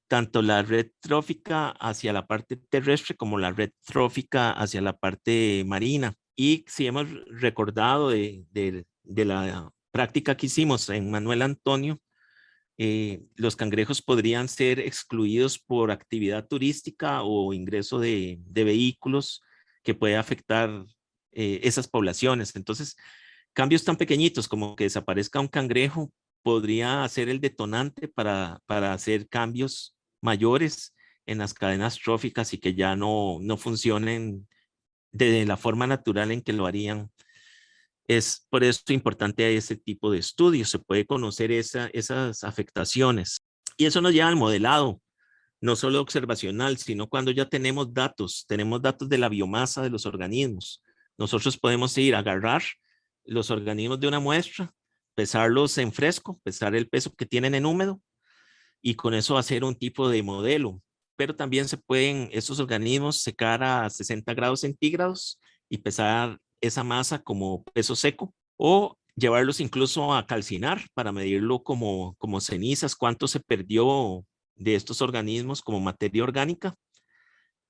tanto la red trófica hacia la parte terrestre como la red trófica hacia la parte marina. Y si hemos recordado de la práctica que hicimos en Manuel Antonio, los cangrejos podrían ser excluidos por actividad turística o ingreso de vehículos que puede afectar esas poblaciones. Entonces, cambios tan pequeñitos como que desaparezca un cangrejo podría ser el detonante para hacer cambios mayores en las cadenas tróficas y que ya no funcionen de la forma natural en que lo harían. Es por eso importante ese tipo de estudios. Se puede conocer esas afectaciones. Y eso nos lleva al modelado, no solo observacional, sino cuando ya tenemos datos de la biomasa de los organismos. Nosotros podemos ir a agarrar los organismos de una muestra, pesarlos en fresco, pesar el peso que tienen en húmedo, y con eso hacer un tipo de modelo. Pero también se pueden estos organismos secar a 60 grados centígrados y pesar esa masa como peso seco, o llevarlos incluso a calcinar para medirlo como cenizas, cuánto se perdió de estos organismos como materia orgánica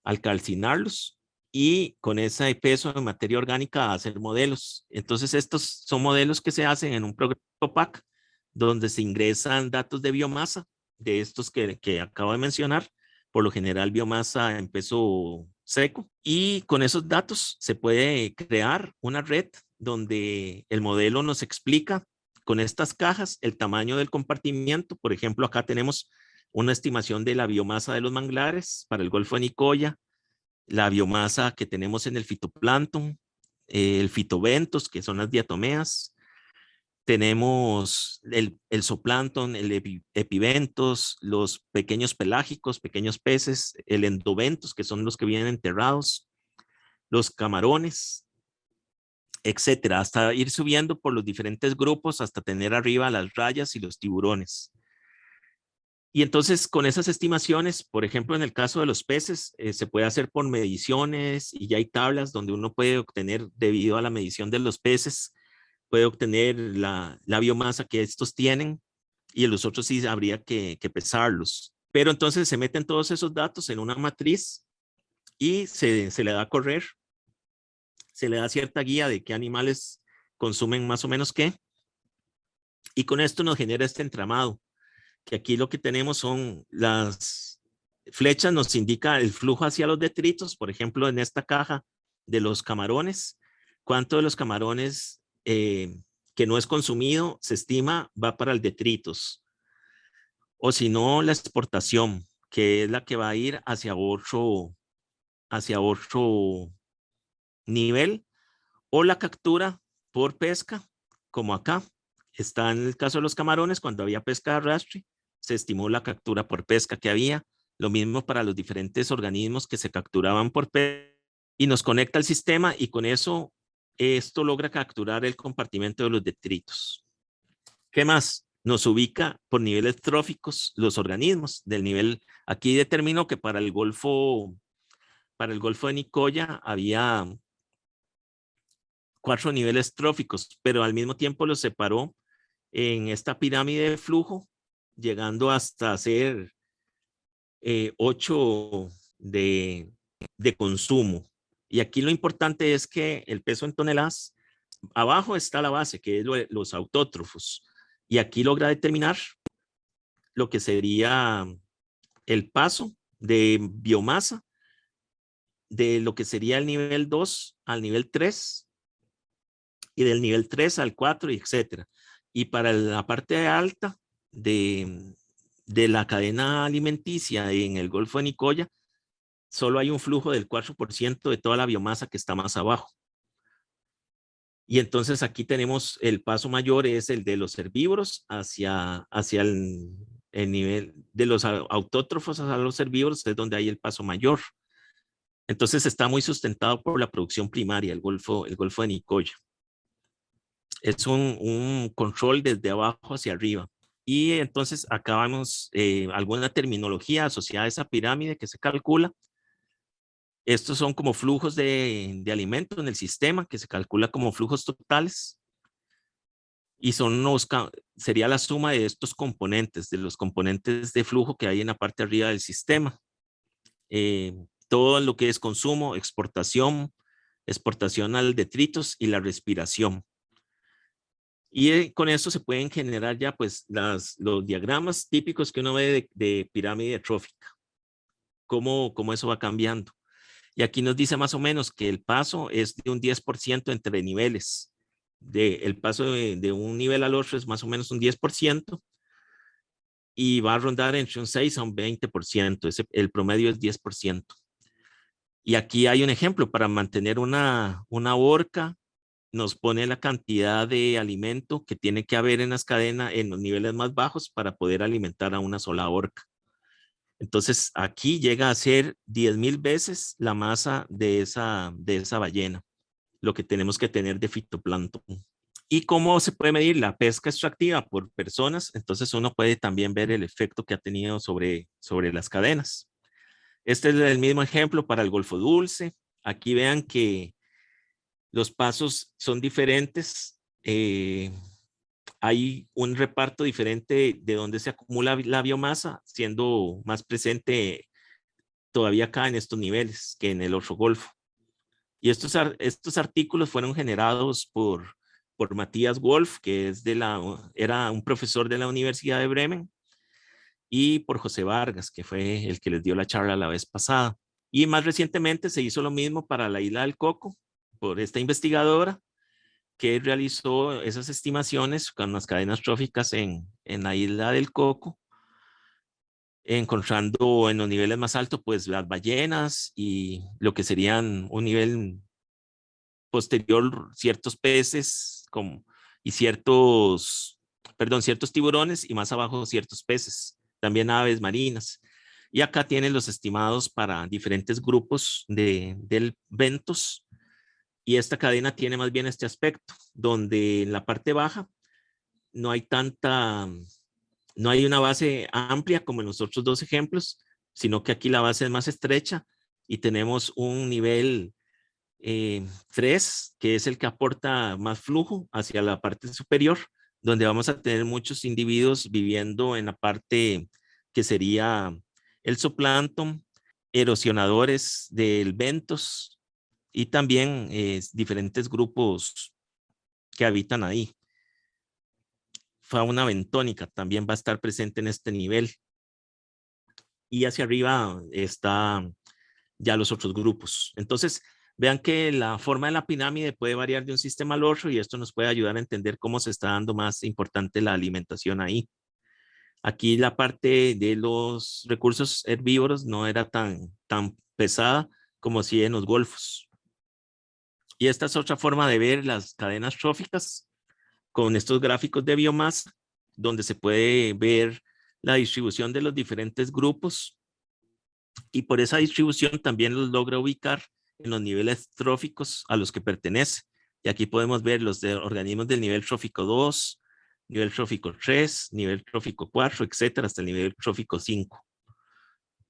al calcinarlos, y con ese peso de materia orgánica hacer modelos. Entonces estos son modelos que se hacen en un programa PAC donde se ingresan datos de biomasa de estos que acabo de mencionar, por lo general biomasa en peso seco, y con esos datos se puede crear una red donde el modelo nos explica con estas cajas el tamaño del compartimiento. Por ejemplo, acá tenemos una estimación de la biomasa de los manglares para el Golfo de Nicoya, la biomasa que tenemos en el fitoplancton, el fitobentos, que son las diatomeas. Tenemos el zooplancton, el epibentos, los pequeños pelágicos, pequeños peces, el endobentos, que son los que vienen enterrados, los camarones, etcétera, hasta ir subiendo por los diferentes grupos hasta tener arriba las rayas y los tiburones. Y entonces con esas estimaciones, por ejemplo, en el caso de los peces, se puede hacer por mediciones, y ya hay tablas donde uno puede obtener, debido a la medición de los peces, puede obtener la biomasa que estos tienen, y en los otros sí habría que pesarlos. Pero entonces se meten todos esos datos en una matriz y se le da a correr, se le da cierta guía de qué animales consumen más o menos qué, y con esto nos genera este entramado, que aquí lo que tenemos son las flechas, nos indica el flujo hacia los detritos. Por ejemplo, en esta caja de los camarones, cuánto de los camarones que no es consumido se estima va para el detritos, o si no la exportación, que es la que va a ir hacia otro nivel, o la captura por pesca, como acá está en el caso de los camarones. Cuando había pesca de arrastre, se estimó la captura por pesca que había. Lo mismo para los diferentes organismos que se capturaban por pesca, y nos conecta al sistema, y con eso esto logra capturar el compartimento de los detritos. ¿Qué más? Nos ubica por niveles tróficos los organismos del nivel. Aquí determinó que para el Golfo de Nicoya había 4 niveles tróficos, pero al mismo tiempo los separó en esta pirámide de flujo, llegando hasta ser 8 de consumo. Y aquí lo importante es que el peso en toneladas, abajo está la base, que es los autótrofos. Y aquí logra determinar lo que sería el paso de biomasa de lo que sería el nivel 2 al nivel 3 y del nivel 3 al 4, etcétera. Y para la parte alta de la cadena alimenticia en el Golfo de Nicoya, solo hay un flujo del 4% de toda la biomasa que está más abajo. Y entonces aquí tenemos el paso mayor, es el de los herbívoros hacia el nivel de los autótrofos hacia los herbívoros, es donde hay el paso mayor. Entonces está muy sustentado por la producción primaria, el Golfo de Nicoya. Es un control desde abajo hacia arriba. Y entonces acá vemos alguna terminología asociada a esa pirámide que se calcula. Estos son como flujos de alimento en el sistema que se calcula como flujos totales. Y sería la suma de estos componentes, de los componentes de flujo que hay en la parte arriba del sistema. Todo lo que es consumo, exportación al detritos y la respiración. Y con esto se pueden generar ya pues los diagramas típicos que uno ve de pirámide trófica, cómo eso va cambiando. Y aquí nos dice más o menos que el paso es de un 10% entre niveles. El paso de un nivel al otro es más o menos un 10% y va a rondar entre un 6 a un 20%. El promedio es 10%. Y aquí hay un ejemplo para mantener una orca. Nos pone la cantidad de alimento que tiene que haber en las cadenas en los niveles más bajos para poder alimentar a una sola orca. Entonces aquí llega a ser 10,000 veces la masa de esa ballena, lo que tenemos que tener de fitoplancton. ¿Y cómo se puede medir la pesca extractiva por personas? Entonces uno puede también ver el efecto que ha tenido sobre las cadenas. Este es el mismo ejemplo para el Golfo Dulce. Aquí vean que los pasos son diferentes. Hay un reparto diferente de donde se acumula la biomasa, siendo más presente todavía acá en estos niveles que en el otro golfo. Y estos artículos fueron generados por Matías Wolf, que era un profesor de la Universidad de Bremen, y por José Vargas, que fue el que les dio la charla la vez pasada. Y más recientemente se hizo lo mismo para la isla del Coco, por esta investigadora, que realizó esas estimaciones con las cadenas tróficas en la isla del Coco, encontrando en los niveles más altos pues las ballenas y lo que serían un nivel posterior ciertos peces y ciertos tiburones y más abajo ciertos peces, también aves marinas. Y acá tienen los estimados para diferentes grupos del Ventos. Y esta cadena tiene más bien este aspecto, donde en la parte baja no hay no hay una base amplia como en los otros dos ejemplos, sino que aquí la base es más estrecha y tenemos un nivel 3, que es el que aporta más flujo hacia la parte superior, donde vamos a tener muchos individuos viviendo en la parte que sería el zooplancton, erosionadores del bentos y también diferentes grupos que habitan ahí. Fauna bentónica también va a estar presente en este nivel. Y hacia arriba está ya los otros grupos. Entonces, vean que la forma de la pirámide puede variar de un sistema al otro y esto nos puede ayudar a entender cómo se está dando más importante la alimentación ahí. Aquí la parte de los recursos herbívoros no era tan pesada como si en los golfos. Y esta es otra forma de ver las cadenas tróficas con estos gráficos de biomasa, donde se puede ver la distribución de los diferentes grupos y por esa distribución también los logra ubicar en los niveles tróficos a los que pertenece. Y aquí podemos ver los organismos del nivel trófico 2, nivel trófico 3, nivel trófico 4, etcétera, hasta el nivel trófico 5.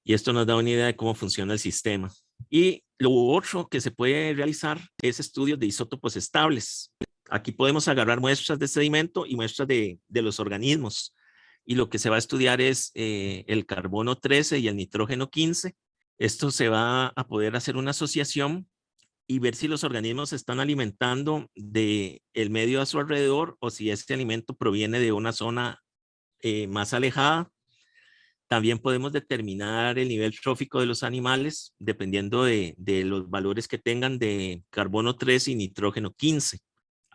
Y esto nos da una idea de cómo funciona el sistema. Y lo otro que se puede realizar es estudios de isótopos estables. Aquí podemos agarrar muestras de sedimento y muestras de los organismos. Y lo que se va a estudiar es el carbono 13 y el nitrógeno 15. Esto se va a poder hacer una asociación y ver si los organismos se están alimentando del medio a su alrededor o si ese alimento proviene de una zona más alejada. También podemos determinar el nivel trófico de los animales dependiendo de los valores que tengan de carbono 13 y nitrógeno 15.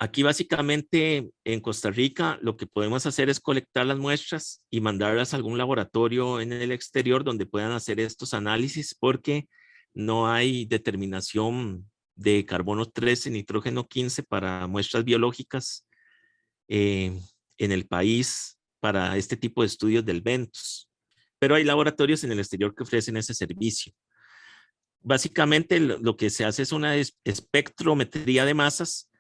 Aquí básicamente en Costa Rica lo que podemos hacer es colectar las muestras y mandarlas a algún laboratorio en el exterior donde puedan hacer estos análisis porque no hay determinación de carbono 13, nitrógeno 15 para muestras biológicas en el país para este tipo de estudios del Ventus. Pero hay laboratorios en el exterior que ofrecen ese servicio. Básicamente lo que se hace es una espectrometría de masas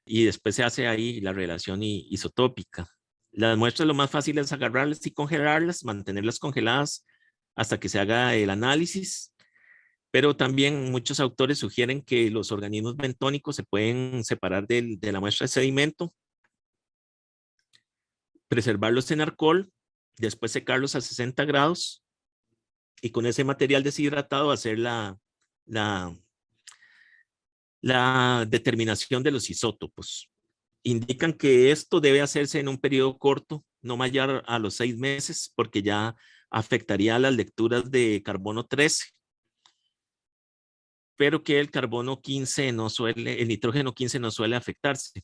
y después se hace ahí la relación isotópica. Las muestras lo más fácil es agarrarlas y congelarlas, mantenerlas congeladas hasta que se haga el análisis, pero también muchos autores sugieren que los organismos bentónicos se pueden separar de la muestra de sedimento, preservarlos en alcohol, después secarlos a 60 grados y con ese material deshidratado hacer la determinación de los isótopos. Indican que esto debe hacerse en un periodo corto, no mayor a los 6 meses, porque ya afectaría a las lecturas de carbono 13, pero que el carbono 15 no suele, el nitrógeno 15 no suele afectarse.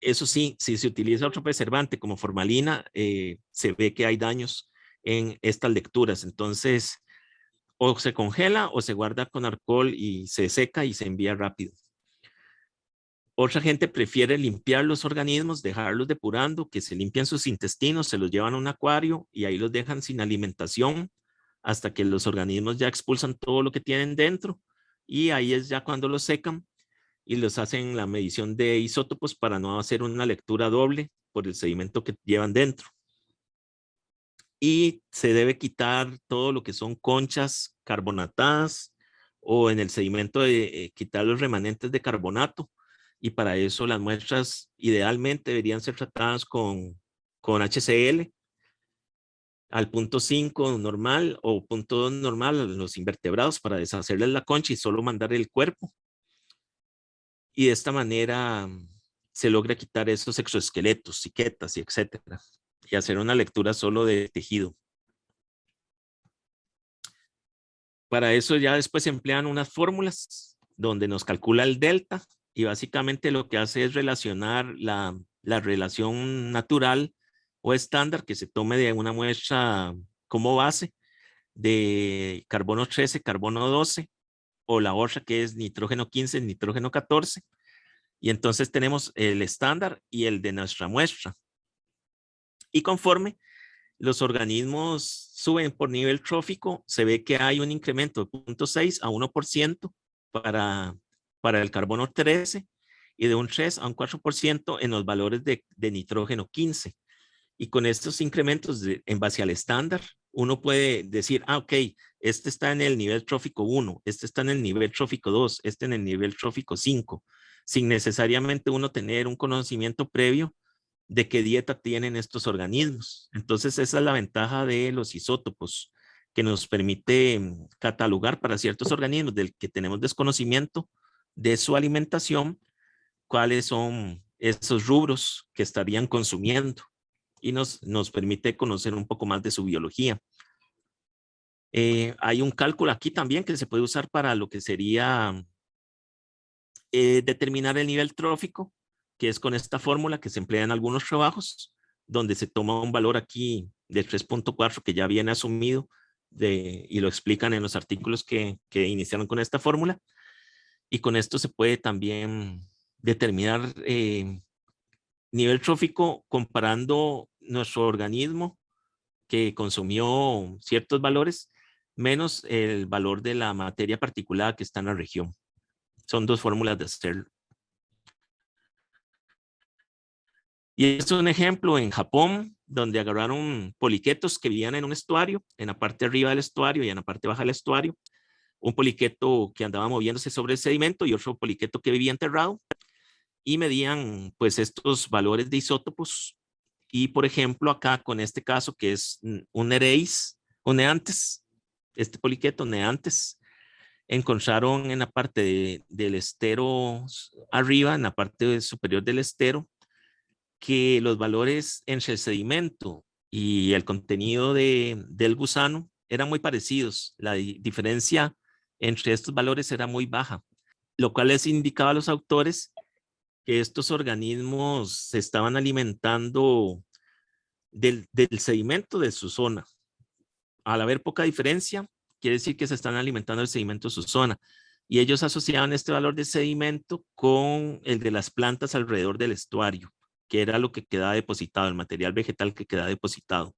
Eso sí, si se utiliza otro preservante como formalina, se ve que hay daños en estas lecturas. Entonces, o se congela o se guarda con alcohol y se seca y se envía rápido. Otra gente prefiere limpiar los organismos, dejarlos depurando, que se limpian sus intestinos, se los llevan a un acuario y ahí los dejan sin alimentación hasta que los organismos ya expulsan todo lo que tienen dentro y ahí es ya cuando los secan y los hacen la medición de isótopos para no hacer una lectura doble por el sedimento que llevan dentro. Y se debe quitar todo lo que son conchas carbonatadas o en el sedimento de quitar los remanentes de carbonato. Y para eso las muestras idealmente deberían ser tratadas con HCl al punto 5 normal o punto 2 normal a los invertebrados para deshacerles la concha y solo mandar el cuerpo. Y de esta manera se logra quitar esos exoesqueletos, ciquetas y etcétera. Y hacer una lectura solo de tejido. Para eso ya después se emplean unas fórmulas donde nos calcula el delta y básicamente lo que hace es relacionar la relación natural o estándar que se tome de una muestra como base de carbono 13, carbono 12 o la otra que es nitrógeno 15, nitrógeno 14 y entonces tenemos el estándar y el de nuestra muestra. Y conforme los organismos suben por nivel trófico, se ve que hay un incremento de 0.6 a 1% para el carbono 13 y de un 3 a un 4% en los valores de nitrógeno 15. Y con estos incrementos en base al estándar, uno puede decir, ok, este está en el nivel trófico 1, este está en el nivel trófico 2, este en el nivel trófico 5, sin necesariamente uno tener un conocimiento previo de qué dieta tienen estos organismos. Entonces esa es la ventaja de los isótopos, que nos permite catalogar para ciertos organismos del que tenemos desconocimiento de su alimentación, cuáles son esos rubros que estarían consumiendo y nos permite conocer un poco más de su biología. Hay un cálculo aquí también que se puede usar para lo que sería determinar el nivel trófico, que es con esta fórmula que se emplea en algunos trabajos, donde se toma un valor aquí de 3.4 que ya viene asumido y lo explican en los artículos que iniciaron con esta fórmula. Y con esto se puede también determinar nivel trófico comparando nuestro organismo que consumió ciertos valores menos el valor de la materia particulada que está en la región. Son dos fórmulas de hacerlo. Y es un ejemplo en Japón, donde agarraron poliquetos que vivían en un estuario, en la parte arriba del estuario y en la parte baja del estuario. Un poliqueto que andaba moviéndose sobre el sedimento y otro poliqueto que vivía enterrado. y medían pues estos valores de isótopos. Y por ejemplo acá con este caso que es un Nereis, un Neantes, este poliqueto Neantes, encontraron en la parte del estero arriba, en la parte superior del estero, que los valores entre el sedimento y el contenido del gusano eran muy parecidos. La diferencia entre estos valores era muy baja, lo cual les indicaba a los autores que estos organismos se estaban alimentando del sedimento de su zona. Al haber poca diferencia, quiere decir que se están alimentando del sedimento de su zona. Y ellos asociaban este valor de sedimento con el de las plantas alrededor del estuario, que era lo que quedaba depositado, el material vegetal que quedaba depositado.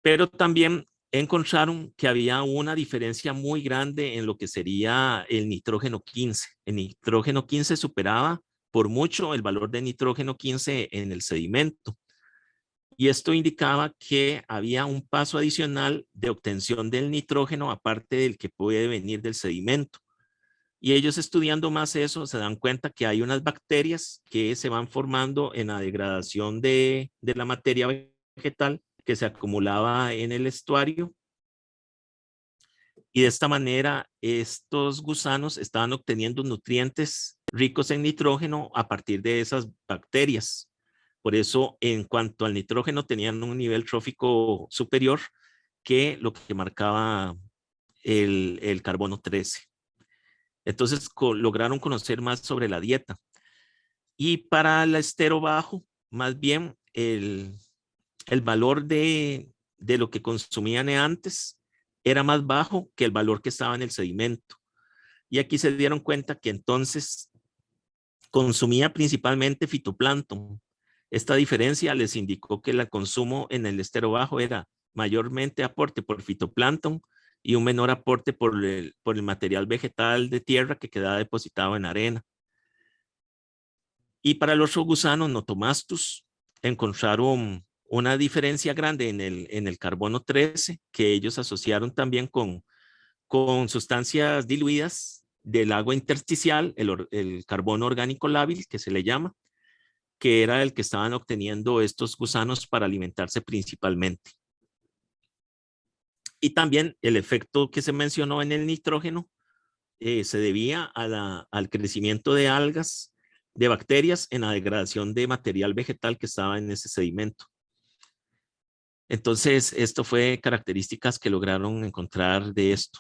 Pero también encontraron que había una diferencia muy grande en lo que sería el nitrógeno 15. El nitrógeno 15 superaba por mucho el valor de nitrógeno 15 en el sedimento. Y esto indicaba que había un paso adicional de obtención del nitrógeno aparte del que puede venir del sedimento. Y ellos estudiando más eso se dan cuenta que hay unas bacterias que se van formando en la degradación de la materia vegetal que se acumulaba en el estuario. Y de esta manera estos gusanos estaban obteniendo nutrientes ricos en nitrógeno a partir de esas bacterias. Por eso, en cuanto al nitrógeno, tenían un nivel trófico superior que lo que marcaba el carbono 13. Entonces, lograron conocer más sobre la dieta. Y para el estero bajo, más bien, el valor de lo que consumían antes era más bajo que el valor que estaba en el sedimento. Y aquí se dieron cuenta que entonces consumía principalmente fitoplancton. Esta diferencia les indicó que el consumo en el estero bajo era mayormente aporte por fitoplancton y un menor aporte por el material vegetal de tierra que quedaba depositado en arena. Y para el otro gusano, Notomastus, encontraron una diferencia grande en el carbono 13 que ellos asociaron también con sustancias diluidas del agua intersticial, el carbono orgánico lábil que se le llama, que era el que estaban obteniendo estos gusanos para alimentarse principalmente. Y también el efecto que se mencionó en el nitrógeno se debía al crecimiento de algas, de bacterias en la degradación de material vegetal que estaba en ese sedimento. Entonces, esto fue características que lograron encontrar de esto.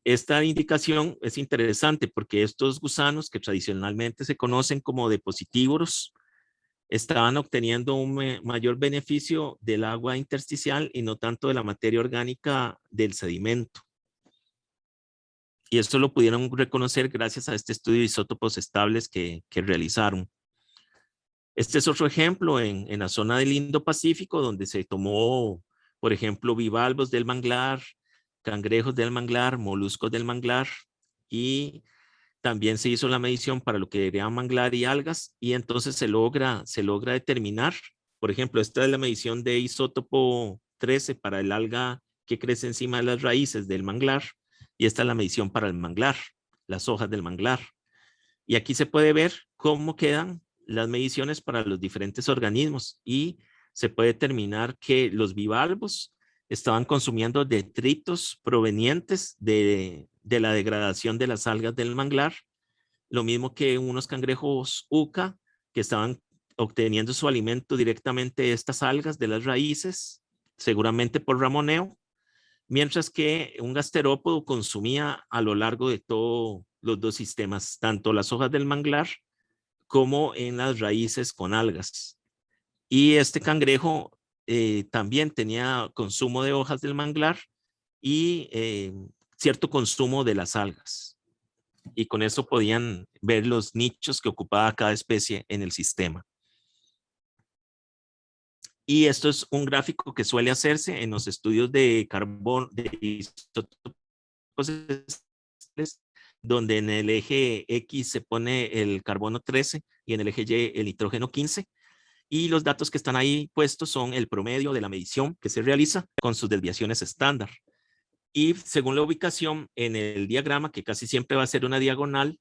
Esta indicación es interesante porque estos gusanos que tradicionalmente se conocen como depositívoros estaban obteniendo un mayor beneficio del agua intersticial y no tanto de la materia orgánica del sedimento. Y esto lo pudieron reconocer gracias a este estudio de isótopos estables que realizaron. Este es otro ejemplo en la zona del Indo-Pacífico, donde se tomó, por ejemplo, bivalvos del manglar, cangrejos del manglar, moluscos del manglar, y también se hizo la medición para lo que era manglar y algas, y entonces se logra determinar, por ejemplo, esta es la medición de isótopo 13 para el alga que crece encima de las raíces del manglar, y esta es la medición para el manglar, las hojas del manglar. Y aquí se puede ver cómo quedan las mediciones para los diferentes organismos y se puede determinar que los bivalvos estaban consumiendo detritos provenientes de la degradación de las algas del manglar, lo mismo que unos cangrejos uca que estaban obteniendo su alimento directamente de estas algas de las raíces, seguramente por ramoneo, mientras que un gasterópodo consumía a lo largo de todos los dos sistemas, tanto las hojas del manglar como en las raíces con algas. Y este cangrejo también tenía consumo de hojas del manglar y cierto consumo de las algas. Y con eso podían ver los nichos que ocupaba cada especie en el sistema. Y esto es un gráfico que suele hacerse en los estudios de carbón, de isótopos, donde en el eje X se pone el carbono 13 y en el eje Y el nitrógeno 15. Y los datos que están ahí puestos son el promedio de la medición que se realiza con sus desviaciones estándar. Y según la ubicación en el diagrama, que casi siempre va a ser una diagonal,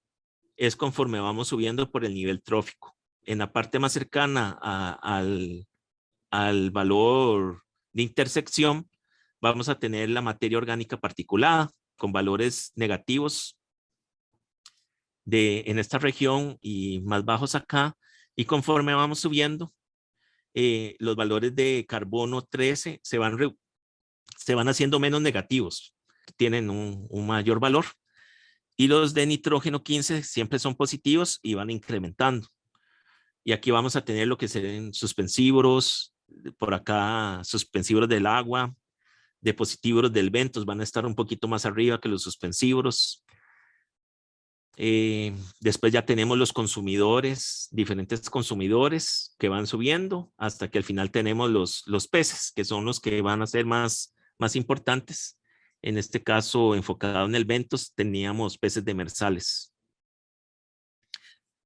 es conforme vamos subiendo por el nivel trófico. En la parte más cercana al valor de intersección, vamos a tener la materia orgánica particulada con valores negativos en esta región y más bajos acá. Y conforme vamos subiendo, los valores de carbono 13 se van haciendo menos negativos, tienen un mayor valor. Y los de nitrógeno 15 siempre son positivos y van incrementando. Y aquí vamos a tener lo que serían suspensívoros, por acá suspensívoros del agua, depositívoros del ventos van a estar un poquito más arriba que los suspensívoros. Después ya tenemos los consumidores, diferentes consumidores que van subiendo hasta que al final tenemos los peces, que son los que van a ser más importantes. En este caso, enfocado en el ventos, teníamos peces demersales.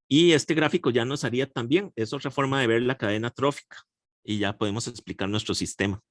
Y este gráfico ya nos haría también, es otra forma de ver la cadena trófica y ya podemos explicar nuestro sistema.